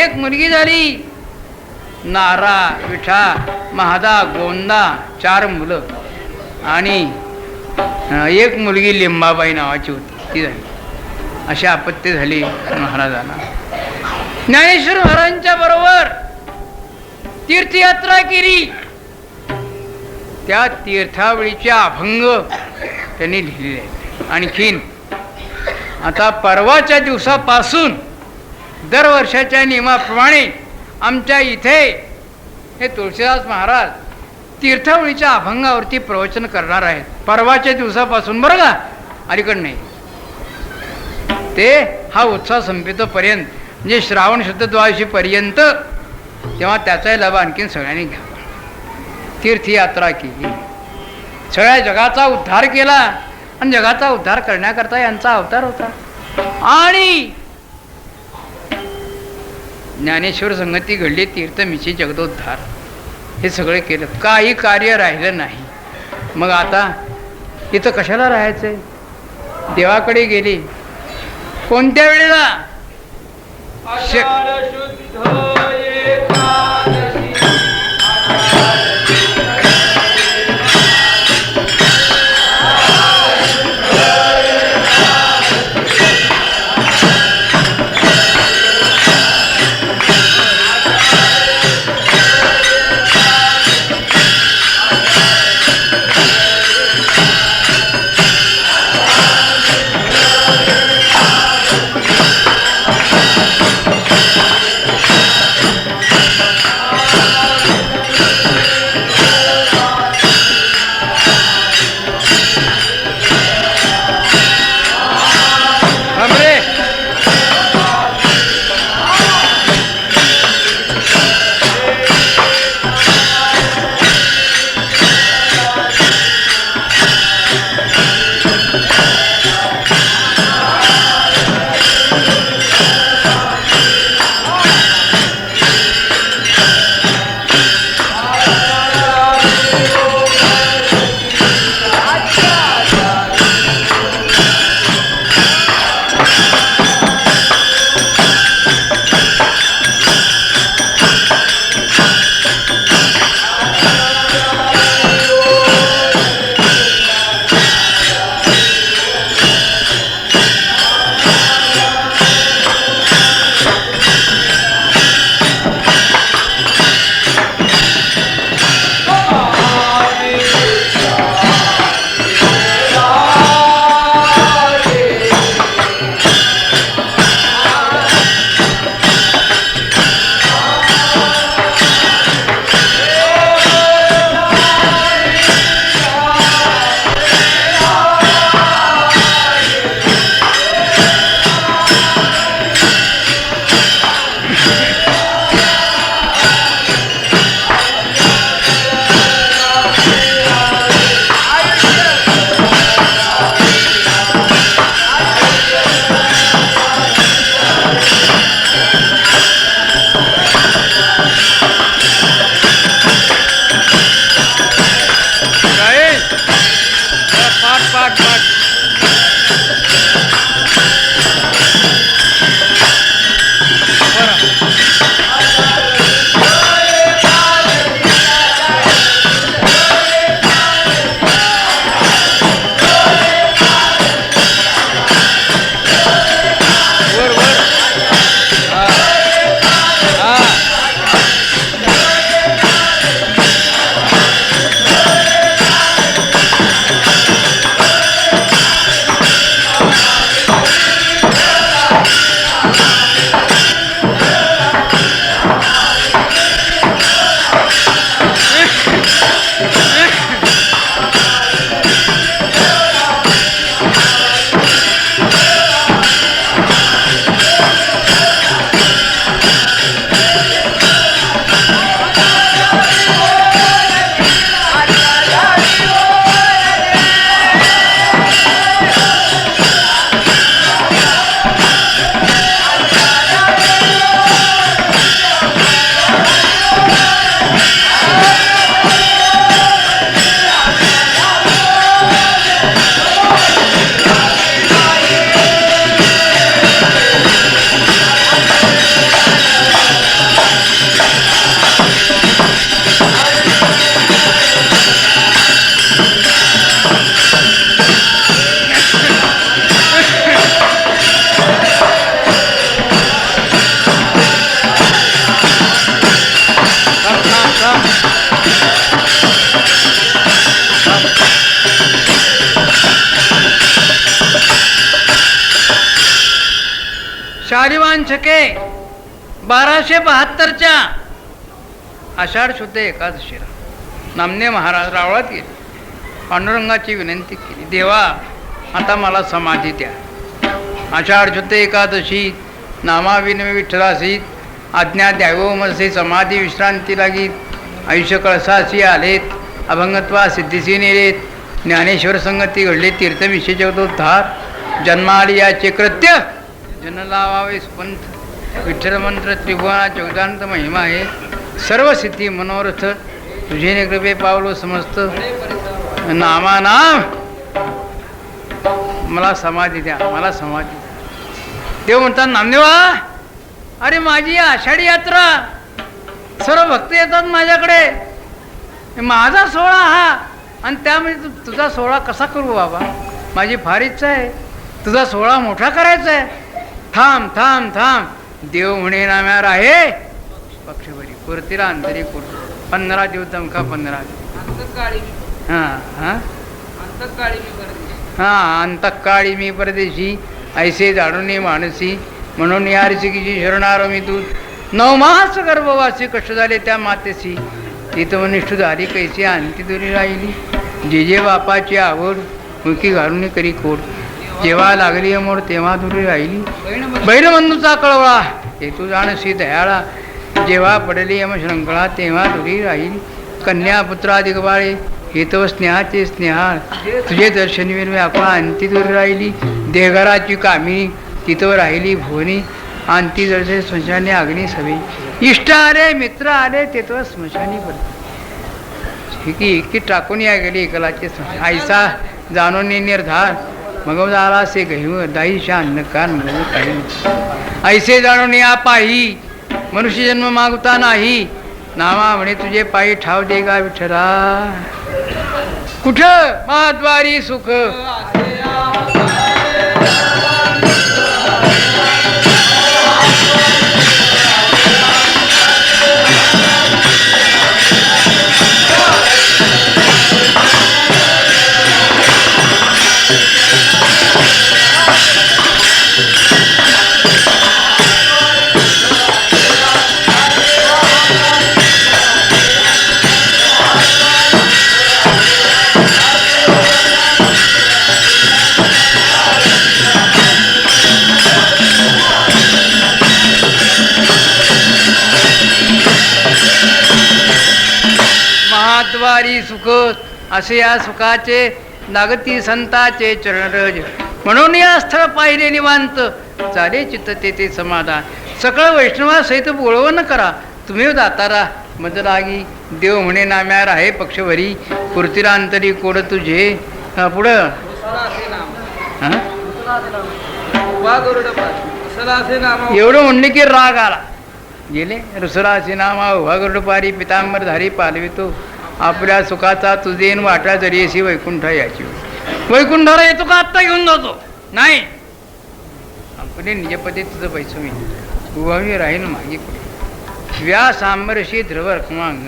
एक मुलगी झाली नारा, विठा, महादा, गोंदा, 4 मुलं. आणि एक मुलगी लिंबाबाई नावाची होती, ती झाली. अशी आपत्ती झाली महाराजांना. ज्ञानेश्वर महाराजांच्या बरोबर तीर्थयात्रा केली. त्या तीर्थावळीचे अभंग त्यांनी लिहिलेले आहेत. आणखीन आता परवाच्या दिवसापासून दरवर्षाच्या नियमाप्रमाणे आमच्या इथे हे तुळशीदास महाराज तीर्थावळीच्या अभंगावरती प्रवचन करणार आहेत. परवाच्या दिवसापासून, बरं का, अलीकडं नाही. ते हा उत्सव संपेतोपर्यंत, म्हणजे श्रावण शुद्ध द्वादशीपर्यंत, तेव्हा त्याचाही लाभ आणखीन सगळ्यांनी घ्यावा. तीर्थयात्रा केली, सगळ्या जगाचा उद्धार केला आणि जगाचा उद्धार करण्याकरता यांचा अवतार होता. आणि ज्ञानेश्वर संगती घडली, तीर्थमिशी जगदोद्धार, हे सगळं केलं. काही कार्य राहिलं नाही. मग आता इथं कशाला राहायचंय. देवाकडे गेली. कोणत्या वेळेला. आषाढ शुद्ध एकादशी. बरं. वारिवान छके 1272च्या आषाढ शुद्ध एकादशीला नामदेव महाराज रावळात गेले. पांडुरंगाची विनंती केली, देवा आता मला समाधी द्या. आषाढ शुद्ध एकादशी नामाविनवे विठ्ठलासी आज्ञा द्यावमसे समाधी विश्रांती लागीत. आयुष्य कळसाशी आलेत, अभंगत्वा सिद्धीसी नेलेत. ज्ञानेश्वर संगती घडले, तीर्थविषयी उद्धार. जन्माली याचे कृत्य जन लावावे सुपंथ. विठ्ठल मंत्र त्रिभुवना जगदांत महिमा आहे. सर्व सिद्धी मनोरथ तुझे कृपे पावलो समस्त. नामानाम मला समाधी द्या, मला समाधी द्या. देव म्हणतात, नामदेवा अरे माझी आषाढी यात्रा, सर्व भक्त येतात माझ्याकडे, माझा सोहळा हा, आणि त्यामध्ये तुझा सोहळा कसा करू बाबा? माझी फार इच्छा आहे, तुझा सोहळा मोठा करायचा आहे. थांब थांब थांब. देव म्हणे नाम्यावर आहे पक्षभरी कुर्तीला अंतरी कुर्ती. 15 दिवस दमका 15 हां हां हां अंतकाळी मी परदेशी ऐसे जाणून मानसी. म्हणून या ऋषिकीची शरणारो मी तू. 9 मास गर्भवासी कष्ट झाले त्या मातेसी. तिथवनिष्ठ झाली कैसी अंती दुरी राहिली. जे जे बापाची आवड मुखी घालून करी खोड. जेव्हा लागली मोड तेव्हा दुरी राहिली. बैलबंधूचा कळवळा हेतू जाणसी दयाळा. जेव्हा पडली यम श्रंखळा तेव्हा दुरी राहिली. कन्या पुत्राधिक बाळे हेतव स्नेहाचे स्नेहाळ. तुझे दर्शन विरवे आपण अंती दुरी राहिली. देहघराची कामिनी तिथं राहिली भुवनी. अंती जळसे स्मशाने अग्नी सवे. इष्ट आले मित्र आले तेथं स्मशानी पडते. की टाकून या गेली एकलाचे आईसा जाणून निर्धार. मग झाला से गहिव दाईशा अन्नकार म्हणून काही. ऐसे जाणून या पाही मनुष्य जन्म मागता नाही. नामा म्हणे तुझे पायी ठाव दे गा विठ्ठला. कुठं महाद्वारी सुख महाद्वारी सुख असे या सुखाचे लागती संताचे चरणरज. म्हणून या स्थळ पाहिले निवांत चाले चित्त तेथे समाधान. सकळ वैष्णवा सहित बोळवण करा तुम्ही दातारा मज लागी. देव म्हणे नाम्यार आहे पक्षभरी कुर्तीला अंतरी कोड तुझे. पुढं एवढं म्हणले की राग आला. गेले रुसराचे नामा उभा गरुडपारी पितांबरधारी पालवितो. आपल्या सुखाचा तुझेन वाटा जरी अशी वैकुंठ याची. वैकुंठाला येतो का आत्ता घेऊन जातो? नाही, आपले निजपदे तुझं पैसो मी उभावी राहील मागे पुढे. व्यास आंबरशी ध्रुव रखमांग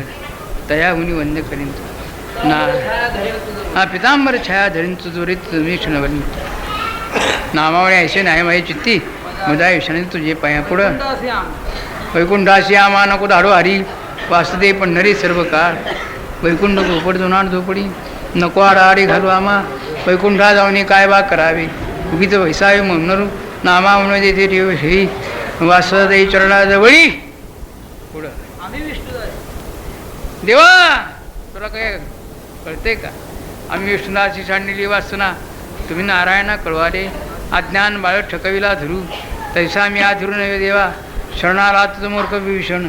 तयाहुनी वंद करीन तू ना. हा पितांबर छाया धरीन तुझोरीत तुम्ही क्षणवरी. नामावळे ऐसे नाही माझी चित्ती मजा विषाने तुझे पाया. पुढं वैकुंठाशी आमा नको धाडो हरी. वासुदे पंढरी सर्व काळ. वैकुंठ झोपड जुनाड झोपडी नको आडाआडी घालू आमा. वैकुंठा जाऊन काय बा करावे उगीच वैसावे म्हणून. नामा म्हणून देते ठेव हे वासुदेवी चरणाजवळी. पुढं देवा तुला काय कळते का? आम्ही विष्णुदाची सांडलेली वासना तुम्ही नारायणा कळवाले. अज्ञान बाळ ठकविला धरू तैसा मी धरू नव्हे देवा. शरणाला तुझं मूर्ख विभीषण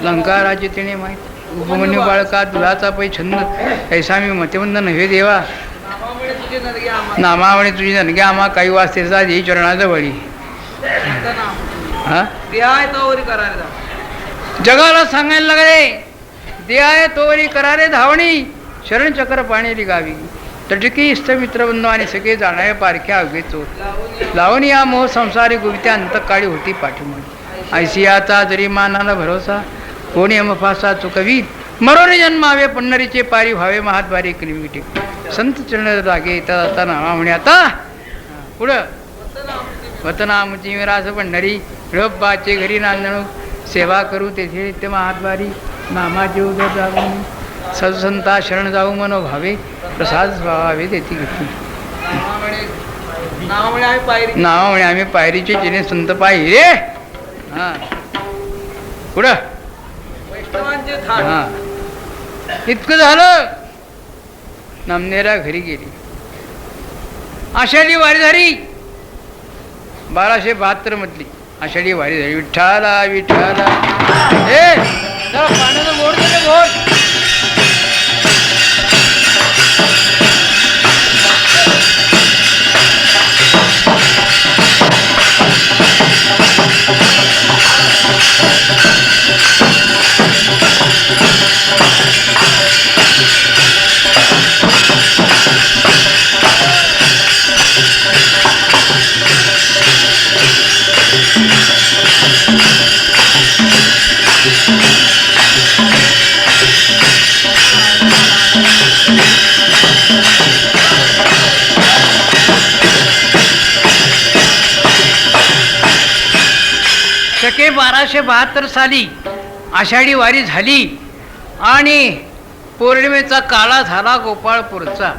लंकाराचे तिने माहीत. उपमन्यू बाळका दुराचा पै छंद ऐसा मी मतेबंद नव्हे देवा. नामावणे तुझी ननगे आम्हा काही वाचतेचा देई चरणाजवळी. हा जगाला सांगायला लागले दे आहे तोवरी करारे धावणी. शरण चक्र पाणी गावी तटकी इष्ट मित्रबंधू आणि सगळे जाणारे पारख्या अवघे चोर. लावून या मोह संसारी गुवित्या अंतकाळी होती पाठीमुळे. ऐसियाचा जरी मानाला भरोसा कोणी अमफासा चुकवी. मरोने जन्मावे पंढरीचे पारी व्हावे महाद्वारी किलोमीटे. संत चरण लागे येता जाता नामा म्हणे आता. पुढं वतनामुची विरास पंढरी रब्बाचे घरी नांदणू सेवा करू तेथे नित्य महाद्वारी नामाचे उदर जागून सत्संता शरण जाऊ मनोभावे प्रसाद व्हावे तेथे घेतली नाव म्हणे आम्ही पायरीचे जिने संत पायी रे हां पुढं हां इतकं झालं. नामनेरा घरी गेली. आषाढी वारी झाली 1272 मधली आषाढी वारी झाली. विठ्ठला विठ्ठला ए जरा पाण्याचं गोड दे गोड. शके 1272 साली आषाढी वारी झाली आणि पौर्णिमेचा काळा झाला गोपाळपूरचा.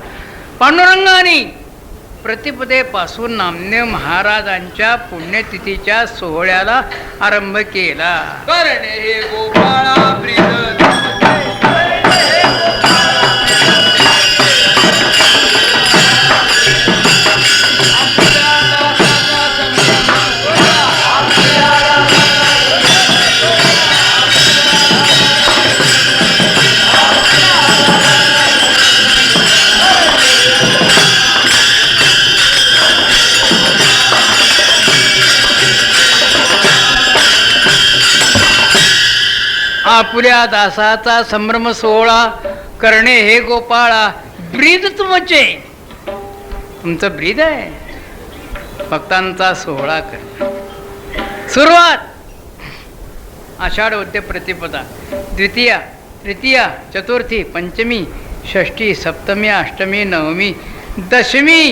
पांडुरंगाने प्रतिपदेपासून नामदेव महाराजांच्या पुण्यतिथीच्या सोहळ्याला आरंभ केला. करणे हे गोपाळा प्रीत आपुल्या दासाचा संभ्रम सोहळा करणे हे गोपाळा ब्रीद तुमचे. तुमचं ब्रीद आहे भक्तांचा सोहळा कर. सुरुवात आषाढ वद्य प्रतिपदा द्वितीया तृतीया चतुर्थी पंचमी षष्ठी सप्तमी अष्टमी नवमी दशमी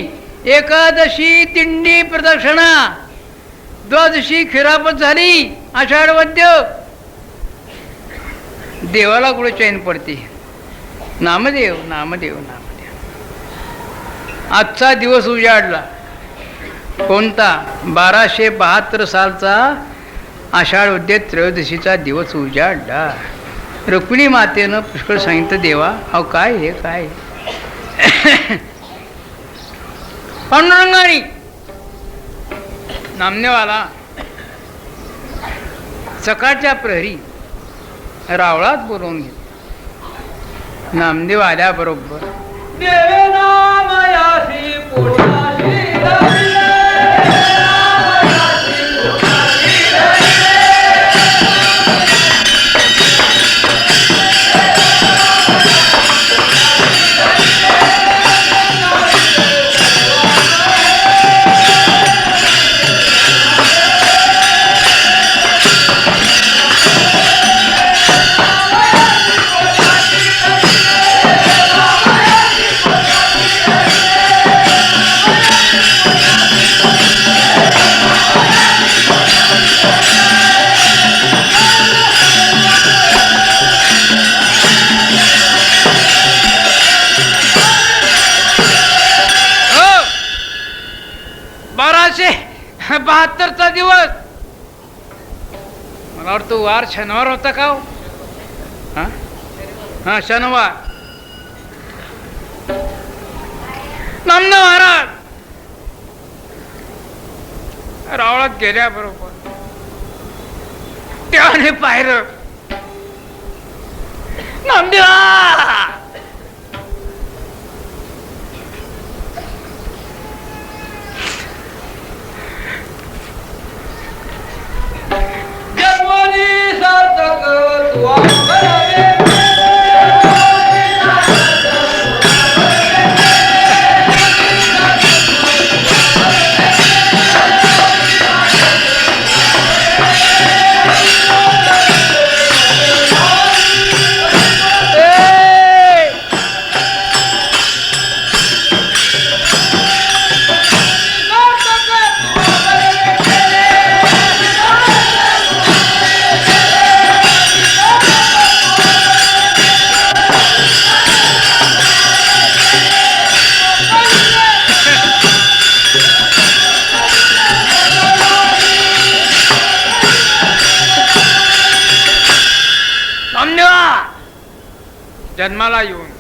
एकादशी दिंडी प्रदक्षिणा द्वादशी खिरापत झाली. आषाढ वद्य देवाला कुठे चैन पडते. नामदेव नामदेव नामदेव. आजचा दिवस उजाडला कोणता 1272 सालचा आषाढ वद्य त्रयोदशीचा दिवस उजाडला. रुक्मिणी मातेनं पुष्कळ सांगितलं देवा अहो काय हे काय. पांडुरंगाने नामदेवाला सकाळच्या प्रहरी रावळात बोलवून घेतलं. नामदेव आल्याबरोबर देवे नामयासी पुण्यासी रविले. बहात्तरचा दिवस मला वाटतं वार शनिवार होता का हो? हा शनिवार. नामदेव महाराज रावळात गेल्याबरोबर त्याने पाहिलं नामदेवा जन्मोनी सार्थक तुवा करावे. जन्माला येऊन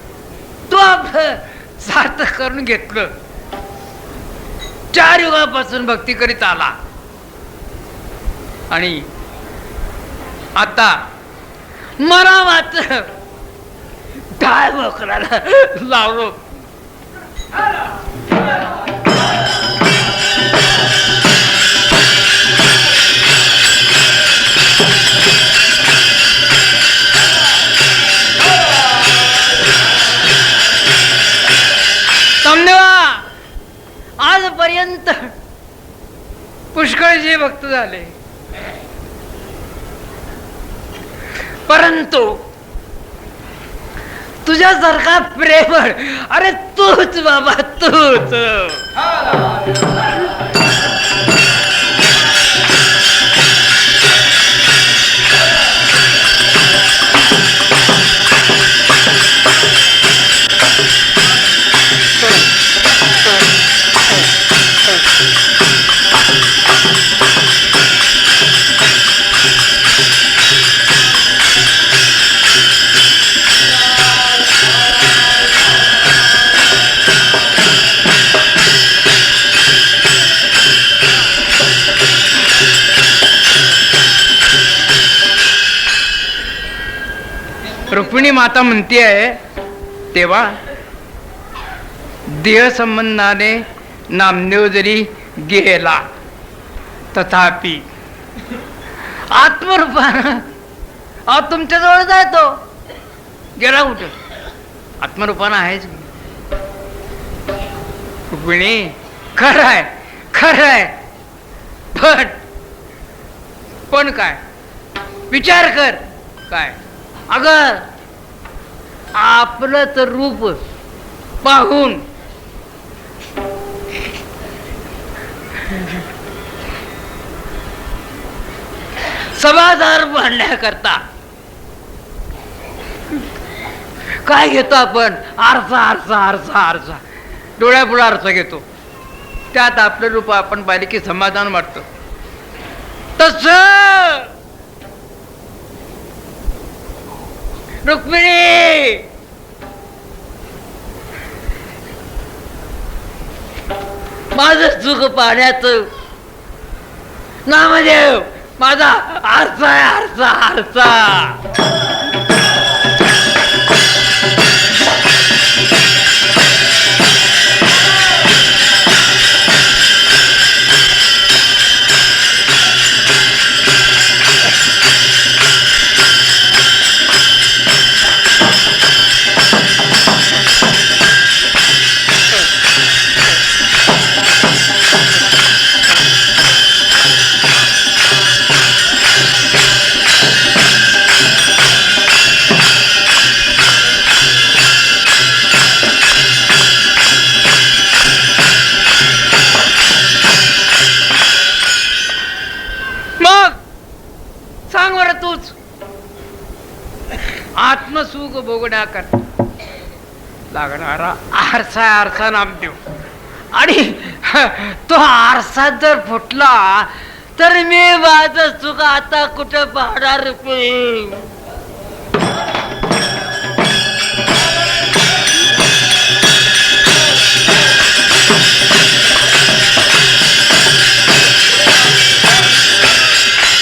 तो आपलं सार्थक करून घेतलं. 4 युगापासून भक्ती करीत आला आणि आता मला मात्र काय बकराला लावलो. आजपर्यंत पुष्कळचे भक्त झाले, परंतु तुझ्यासारखा प्रेमळ अरे तूच बाबा तूच. रुक्मिणी माता म्हणते आहे तेव्हा देह संबंधाने नामदेव जरी गेला तथापि आत्मरूपानं तुमच्या जवळ आहे. तो गेला कुठं? आत्मरूपानं आहेच. रुक्मिणी खरं आहे, खरं आहे, पण काय विचार कर. काय अगर आपलं तर रूप पाहून समाधान मांडण्याकरता काय घेतो आपण? आरसा आरसा आरसा आरसा, डोळ्यापुढे आरसा घेतो, त्यात आपलं रूप आपण पाहिले की समाधान वाटतं. तस रुक्मिणी माझं सुख पाहण्याचं नामदेव माझा आरसा आहे, आरसा आरसा. आत्मसुख भोगण्याकरता लागणारा आरसा आरसा नामदेव. आणि तो आरसा जर फुटला तर मी माझं सुख आता कुठं पाहणार?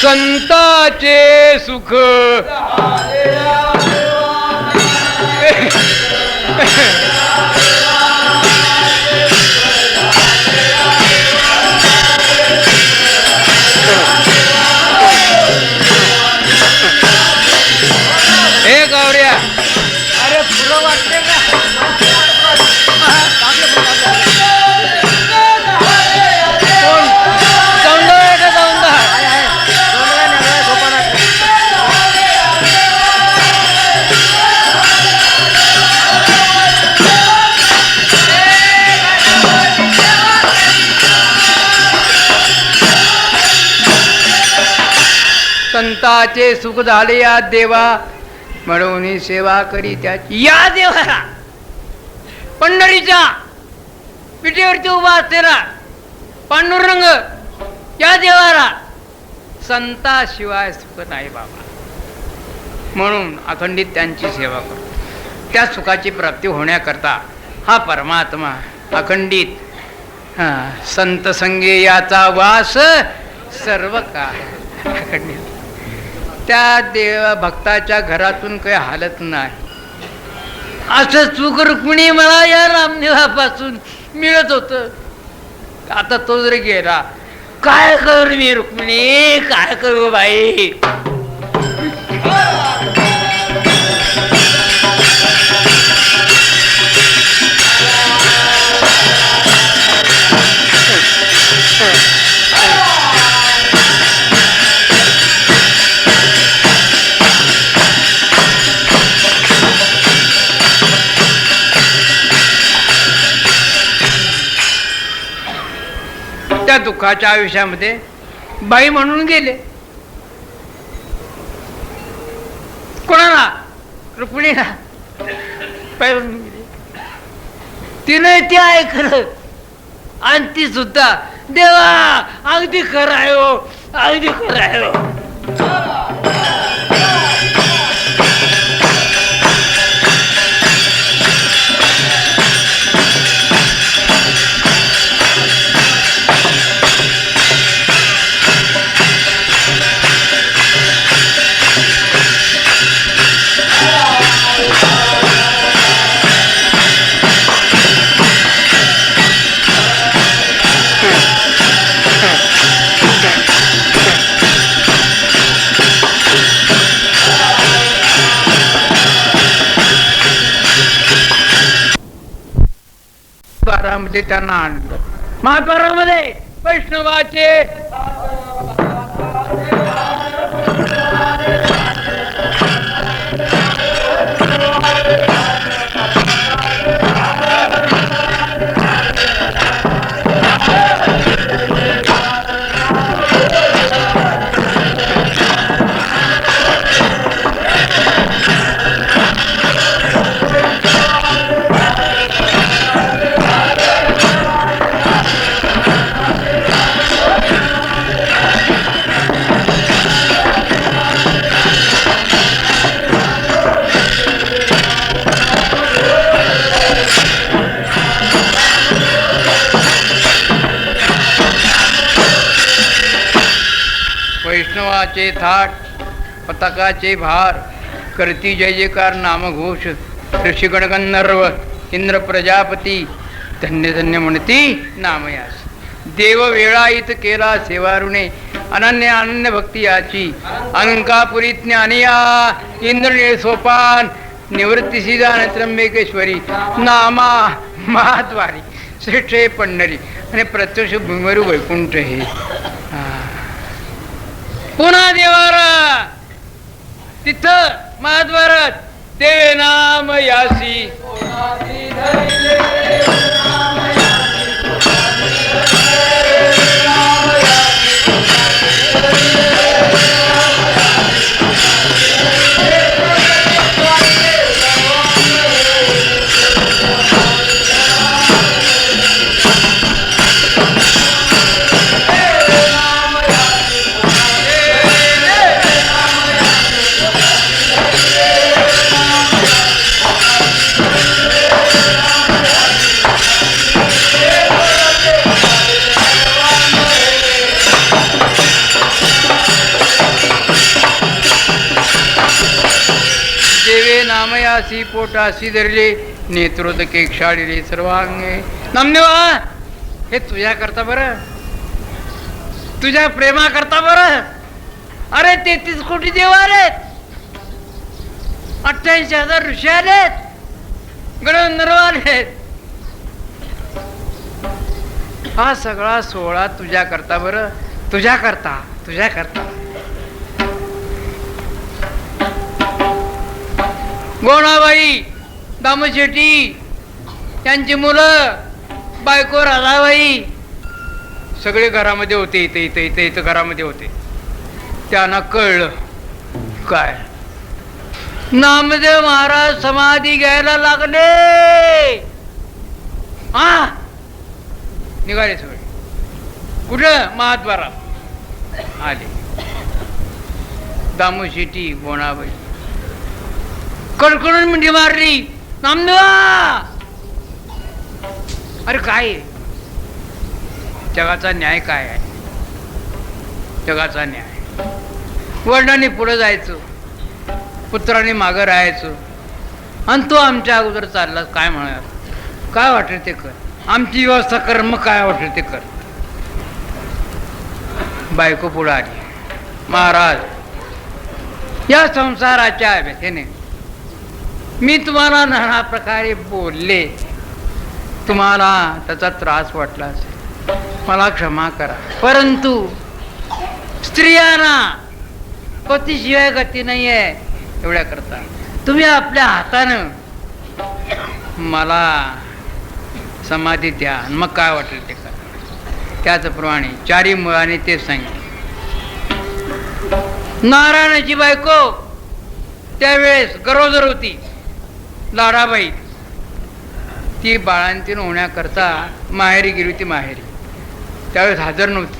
संताचे सुख हे गौऱ्या, अरे पुरं वाटते का? कोण सौंदर्य आहे का? संताचे सुख झाले या देवा, म्हणून सेवा करी त्याची. या देवाला पंढरीच्या पिठेवरती उभा असलेला पांडुरंग, या देवाला संताशिवाय सुख नाही बाबा, म्हणून अखंडित त्यांची सेवा करतो. त्या सुखाची प्राप्ती होण्याकरता हा परमात्मा अखंडित संत संगे याचा वास सर्व काळ अखंडित. त्या देव भक्ताच्या घरातून काही हालत नाही. असं चूक रुक्मिणी मला या रामदेवापासून मिळत होतं. आता तो जर गेला, काय करू मी रुक्मिणी, काय करू बाई. त्या दुःखाच्या आयुष्यामध्ये बाई म्हणून गेले. कोणाला? रुक्मिणीला बाई म्हणून गेले. तिने ते ऐकलं आणि ती सुद्धा देवा अगदी खरं आहे हो, अगदी खरं आहे हो. मध्ये त्यांना आणलं. महाद्वारामध्ये वैष्णवाचे वैष्णवाचे थाट पताकाचे भार करती जय जयकार नामघोष ऋषिगण गंधर्व इंद्र प्रजापती धन्य धन्य म्हणती नामयास. देव वेळाईत केला सेवारुणे अनन्य अनन्य भक्ती याची अंकापुरी ज्ञानिया इंद्रनीळ सोपान निवृत्तीसी जाण त्र्यंबकेश्वरी नामा महाद्वारी श्रेष्ठ हे पंढरी आणि प्रत्यक्ष भूमीवर वैकुंठ हे. पुन्हा देवारा तिथं महाद्वारात देवे नाम यासी नामयासी पोटासी धरले नेत्रोदके क्षाळिले सर्वांगे. नामदेवा हे तुझ्या करता बरं, तुझ्या प्रेमा करता बरं. अरे 33 कोटी देव आलेत, 88,000 ऋषी आलेत, गणधर्व आलेत. हा सगळा सोहळा तुझ्या करता बरं, तुझ्या करता, तुझ्या करता. गोणाबाई दामशेट्टी त्यांची मुलं बायको राधाबाई सगळे घरामध्ये होते. इथं घरामध्ये होते. त्यांना कळलं काय नामदेव महाराज समाधी घ्यायला लागले. हा निघाले सगळे. कुठं? महाद्वारात आले. दामशेट्टी गोणाबाई कडकडून मिठी मारली. नामदेवा! अरे काय आहे? जगाचा न्याय काय आहे? जगाचा न्याय वडिलांनी पुढे जायचं, पुत्रांनी मागं राहायचं, आणि तो आमच्या अगोदर चालला. काय म्हणा, काय वाटेल ते कर, आमची व्यवस्था कर, मग काय वाटेल ते कर. बायको पुढे आली, महाराज या संसाराच्या व्यथेने मी तुम्हाला नाना प्रकारे बोलले, तुम्हाला त्याचा त्रास वाटला असेल, मला क्षमा करा. परंतु स्त्रियांना पतीशिवाय गती नाही आहे, एवढ्या करता तुम्ही आपल्या हातानं मला समाधी द्या, मग काय वाटेल ते करा. त्याचप्रमाणे चारी मुळाने ते सांगितले. नारायणाची बायको त्यावेळेस गरोदर होती, लाडाबाई. ती बाळांतीन होण्याकरता माहेरी गेली होती. माहेरी त्यावेळेस हजर नव्हती,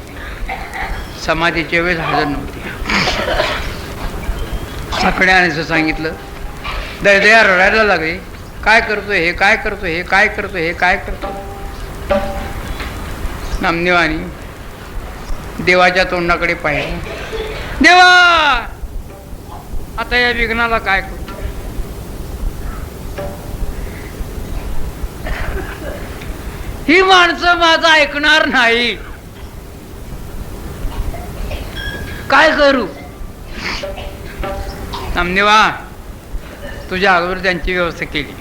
समाधीच्या वेळेस हजर नव्हती. सगळ्याने असं सांगितलं, दया रडायला लागले. काय करतो हे, काय करतो हे, काय करतो हे, काय करतो. नामदेवानी देवाच्या तोंडाकडे पाहिलं. देवा, आता या विघ्नाला काय करू. ही माणसं माझं ऐकणार नाही, काय करू. नामदेवा, तुझ्या अगोदर त्यांची व्यवस्था केली,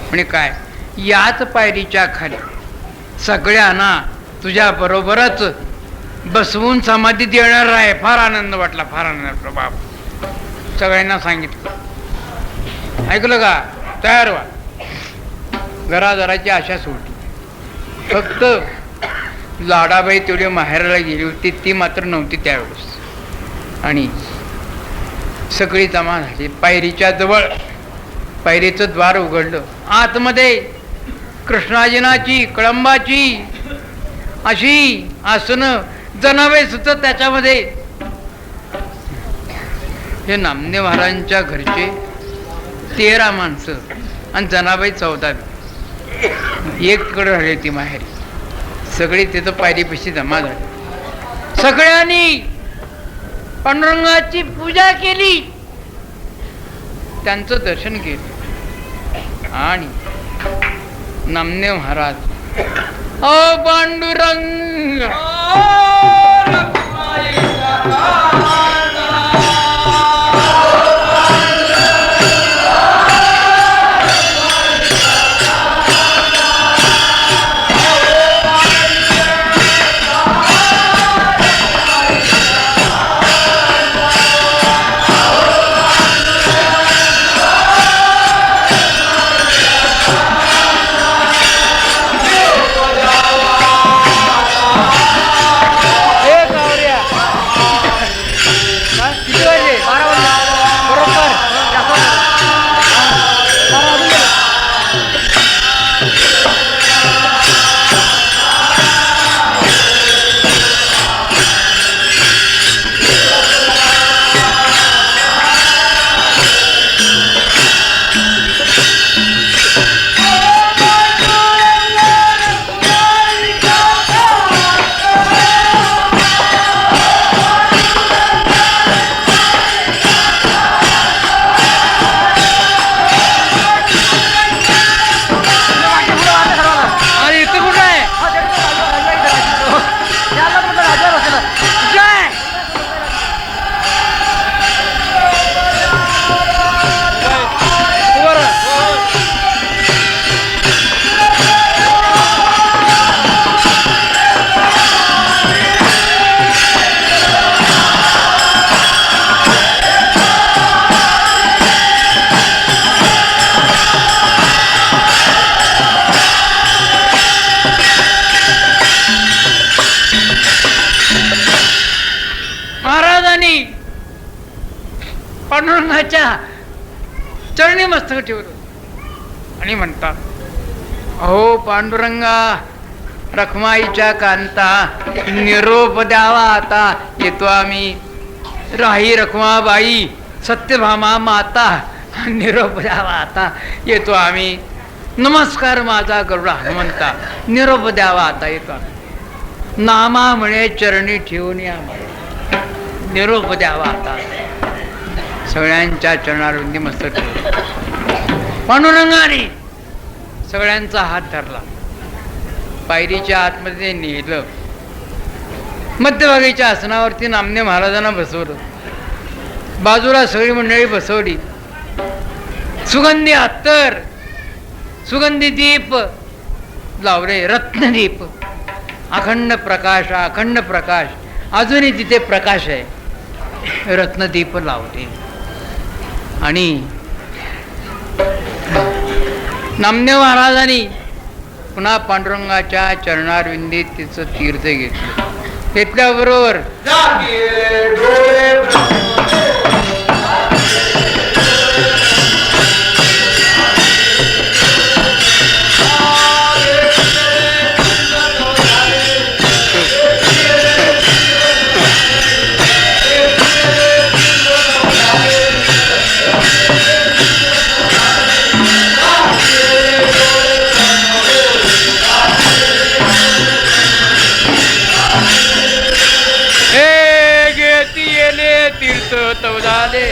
म्हणजे काय, याच पायरीच्या खाली सगळ्यांना तुझ्या बरोबरच बसवून समाधी देणार आहे. फार आनंद वाटला, फार आनंद प्रभाव. सगळ्यांना सांगितलं, ऐकलं का, तयार व्हा. घरादाराची आशा सोडली. फक्त लाडाबाई तेवढी माहेराला गेली होती, ती मात्र नव्हती त्यावेळेस. आणि सगळी जमा झाली पायरीच्या जवळ. पायरीचं द्वार उघडलं. आतमध्ये कृष्णाजिनाची, कळंबाची अशी आसनं, जनाबाई सुद्धा त्याच्यामध्ये. हे नामदेव महाराजांच्या घरचे 13 माणसं आणि जनाबाई 14. एक तिकडे राहिली ती माहेरी. सगळी तिथं पायरीपाशी जमा झाली. सगळ्यांनी पांडुरंगाची पूजा केली, त्यांचं दर्शन केलं. आणि नामदेव महाराज, ओ पांडुरंग, पांडुरंगाच्या चरणी मस्तक ठेवलं आणि म्हणतात, अहो पांडुरंगा, रखमाईच्या कांता, निरोप द्यावा आता, येतो आम्ही. राही रखमाबाई, सत्यभामा माता, निरोप द्यावा. आता येतो आम्ही. नमस्कार माझा गरुडा हनुमंता, निरोप द्यावा आता येतो आम्ही. नामा म्हणे चरणी ठेवून या आम्हाला, निरोप द्यावा आता. सगळ्यांच्या चरणारुंदी मस्तक ठेवून पांडुरंगाने सगळ्यांचा हात धरला, पायरीच्या आतमध्ये नेलं, मध्यभागीच्या आसनावरती नामदेव महाराजांना बसवलं, बाजूला सगळी मंडळी बसवली. सुगंधी अत्तर, सुगंधी दीप लावले, रत्नदीप, अखंड प्रकाश, अखंड प्रकाश, अजूनही तिथे प्रकाश आहे. रत्नदीप लावले आणि नामदेव महाराजांनी पुन्हा पांडुरंगाच्या चरणारविंदीत तिचं तीर्थ घेतलं. घेतल्याबरोबर तीर्थ तव झाले.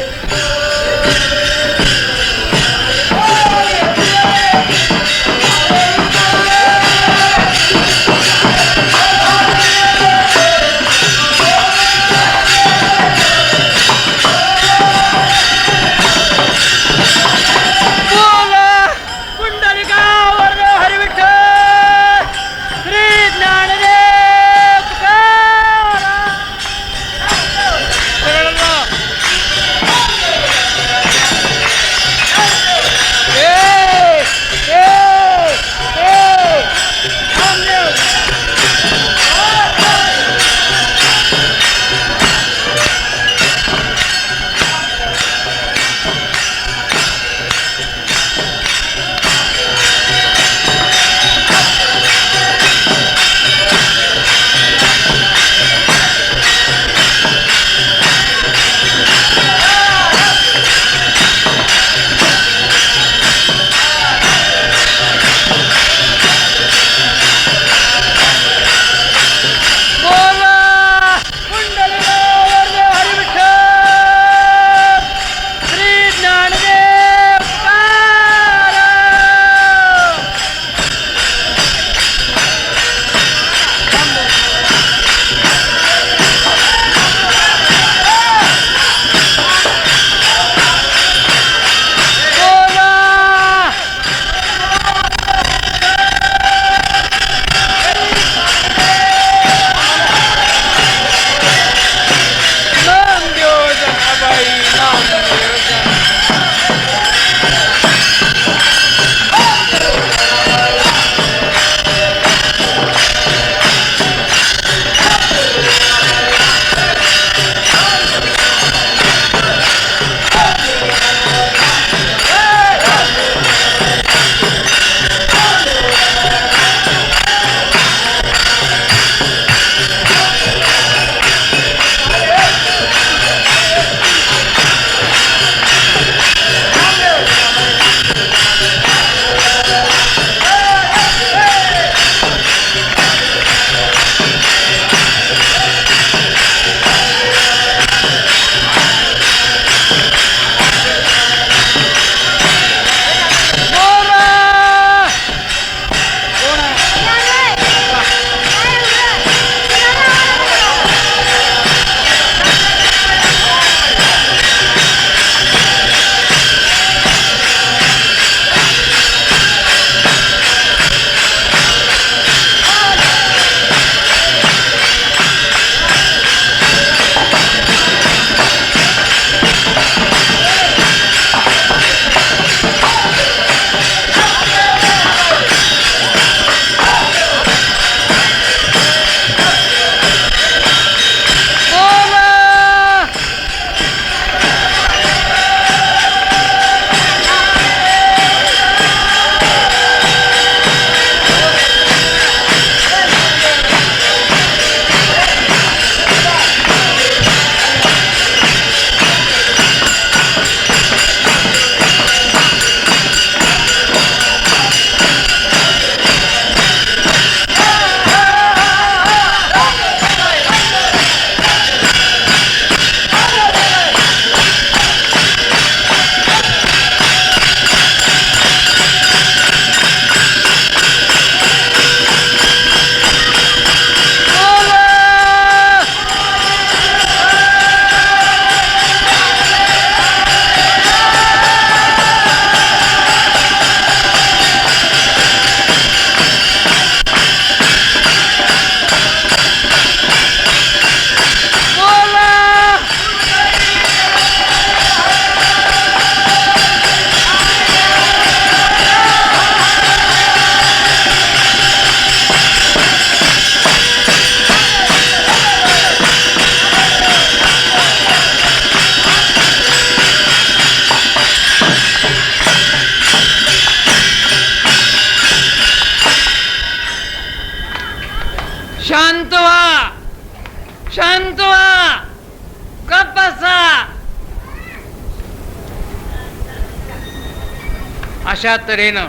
अशा तऱ्हेनं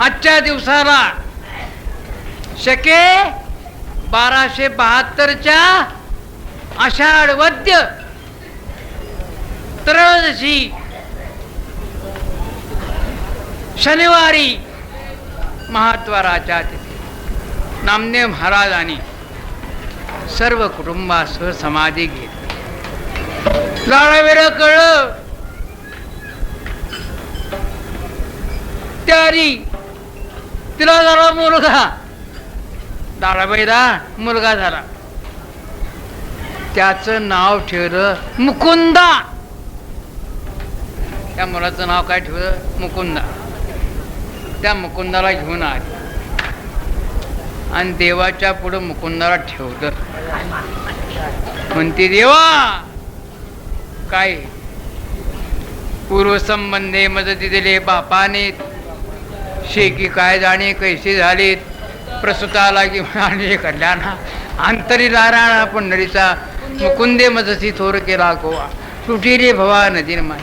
आजच्या दिवसाला शके 1272च्या आषाढ वद्य त्रयोदशी शनिवारी महाद्वाराच्या तिथे नामदेव महाराजांनी सर्व कुटुंबासह समाधी घेतली. लाडावेरा कळलं त्यारी तिला झाला मुलगा. दाडाबाईला मुलगा झाला. त्याचं नाव ठेवलं मुकुंदा. त्या मुलाचं नाव काय ठेवलं? मुकुंदा. त्या मुकुंदाला घेऊन आले आणि देवाच्या पुढं मुकुंदाला ठेवलं. म्हणते देवा काय पूर्वसंबंधे मदती दिले बापाने शेकी काय जाणे कैसे झालेत प्रसूताला की म्हणाले कल्याण अंतरी नारायणा पंढरीचा मुकुंदे मदती थोर केला गोवा सुटी रे भवा नदीन माय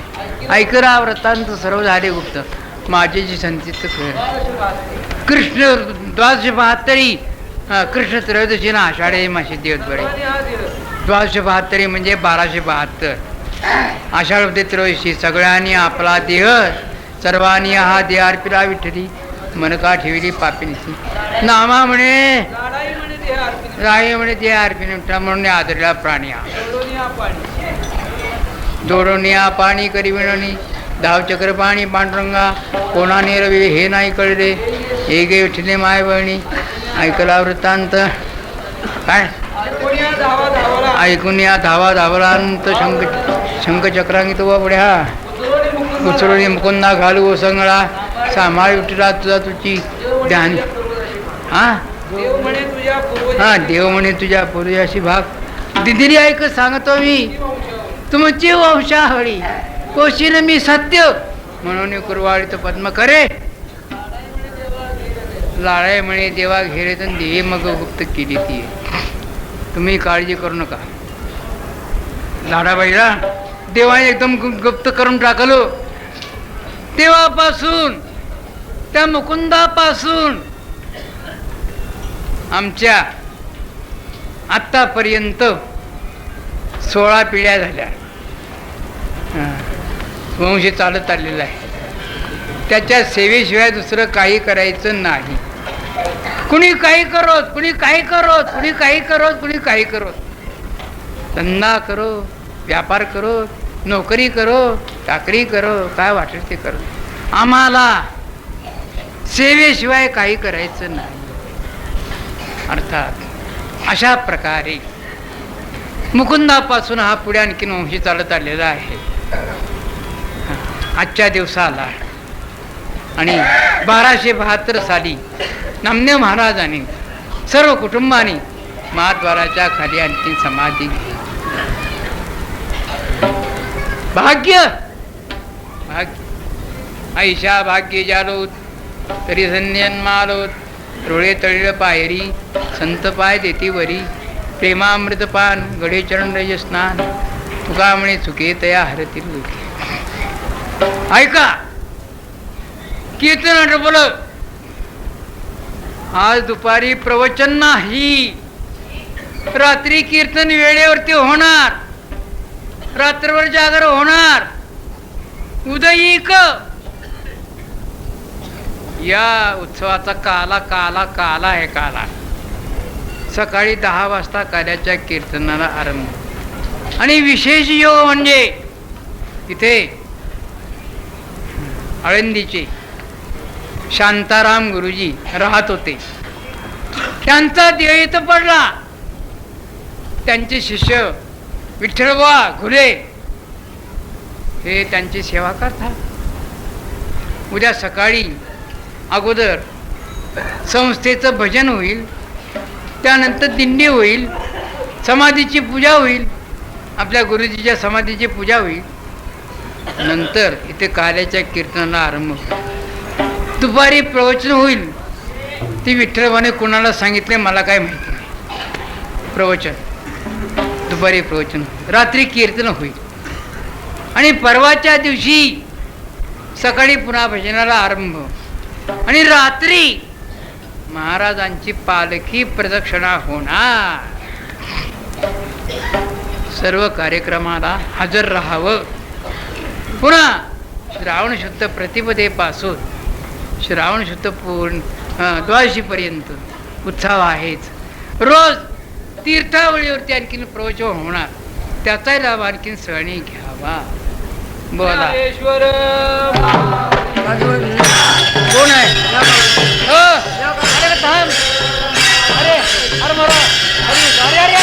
ऐकरा व्रतांत सर्व झाले गुप्त माझे जी संचित कृष्ण 1272 कृष्ण त्रयोदशी ना आषाढे मासे देवद्वारे 1272 म्हणजे 1272 आषाढ होते त्रयोदशी. सगळ्यांनी आपला देह सर्वांनी हा देह अर्पिला विठ्ठली मनका ठेवली पापिनीची नामा म्हणे राही म्हणे देह अर्पिन म्हणून आदरला प्राणी दोडोनिया पाणी करी विणणी धावचक्र पाणी पांडुरंगा कोणाने रवी हे नाही कळले हे गे विठ्ठले माय बहिणी ऐकला वृत्तांत काय ऐकून या धावा धावलांत शंखचक्रांगित व पुढ्या उचलून मुकुंदा घालू ओसंगळा सांभाळ विठला तुझा तुझी ध्यान. हा देव म्हणे तुझ्या पूर्वजाशी भाग दिदिरी ऐक सांगतो मी तुमची वंशावळी कोशीन मी सत्य म्हणून कुरवाळीत पद्म करे लाळे म्हणे देवा घेरेतून देवी मग गुप्त केली ती. तुम्ही काळजी करू नका. लाडाबाईला देवाने एकदम गुप्त करून टाकलं. तेव्हापासून त्या मुकुंदापासून आमच्या आत्तापर्यंत 16 पिढ्या झाल्या. वंश चालत आलेला आहे. त्याच्या सेवेशिवाय दुसरं काही करायचं नाही. कुणी काही करोत कुणी काही करोत कुणी काही करोत कुणी काही करोत धंदा करो व्यापार करो नोकरी करो चाकरी करो काय वाटेल ते करो. आम्हाला सेवेशिवाय काही करायचं नाही. अर्थात अशा प्रकारे मुकुंदापासून हा पुढे आणखीन वंशी चालत आलेला आहे. आजच्या दिवसाला आणि 1272 साली नामदेव महाराजांनी सर्व कुटुंबाने महाद्वाराच्या खाली आणखी समाधी घेतली. भाग्य भाग्य ऐशा भाग्य जालोत तरी धन्यन्मालोत रोळे तळीळ पायरी संत पाय देती वरी प्रेमामृत पान गडे चरण रज स्नान तुका म्हणे चुके तया हरतील लोके. ऐका कीर्तन आठवल. आज दुपारी प्रवचन नाही. रात्री कीर्तन वेळेवरती होणार. रात्रभर जागर होणार. उदयिक या उत्सवाचा काला काला काला आहे. काला सकाळी 10 वाजता काल्याच्या कीर्तनाला आरंभ. आणि विशेष योग म्हणजे तिथे आळंदीचे शांताराम गुरुजी राहत होते. त्यांचा देह इथं पडला. त्यांचे शिष्य विठ्ठलबुवा घुले हे त्यांची सेवा करतात. उद्या सकाळी अगोदर संस्थेचं भजन होईल. त्यानंतर दिंडी होईल. समाधीची पूजा होईल. आपल्या गुरुजीच्या समाधीची पूजा होईल. नंतर इथे काल्याच्या कीर्तनाला आरंभ होईल. दुपारी प्रवचन होईल. ती विठ्ठलबाने कोणाला सांगितले मला काय माहिती नाही. प्रवचन दुपारी प्रवचन रात्री कीर्तन होईल. आणि परवाच्या दिवशी सकाळी पुन्हा भजनाला आरंभ आणि रात्री महाराजांची पालखी प्रदक्षिणा होणार. सर्व कार्यक्रमाला हजर राहावं. पुन्हा श्रावण शुद्ध प्रतिपदेपासून श्रावण शुद्ध द्वादशीपर्यंत उत्साह आहेच. रोज तीर्थावळीवरती आणखीन प्रवचन होणार. त्याचाही लाभ आणखीन सगळ्यांनी घ्यावा. बोला ज्ञानेश्वर कोण आहे? हो, अरे थांब. अरे अरे अरे अरे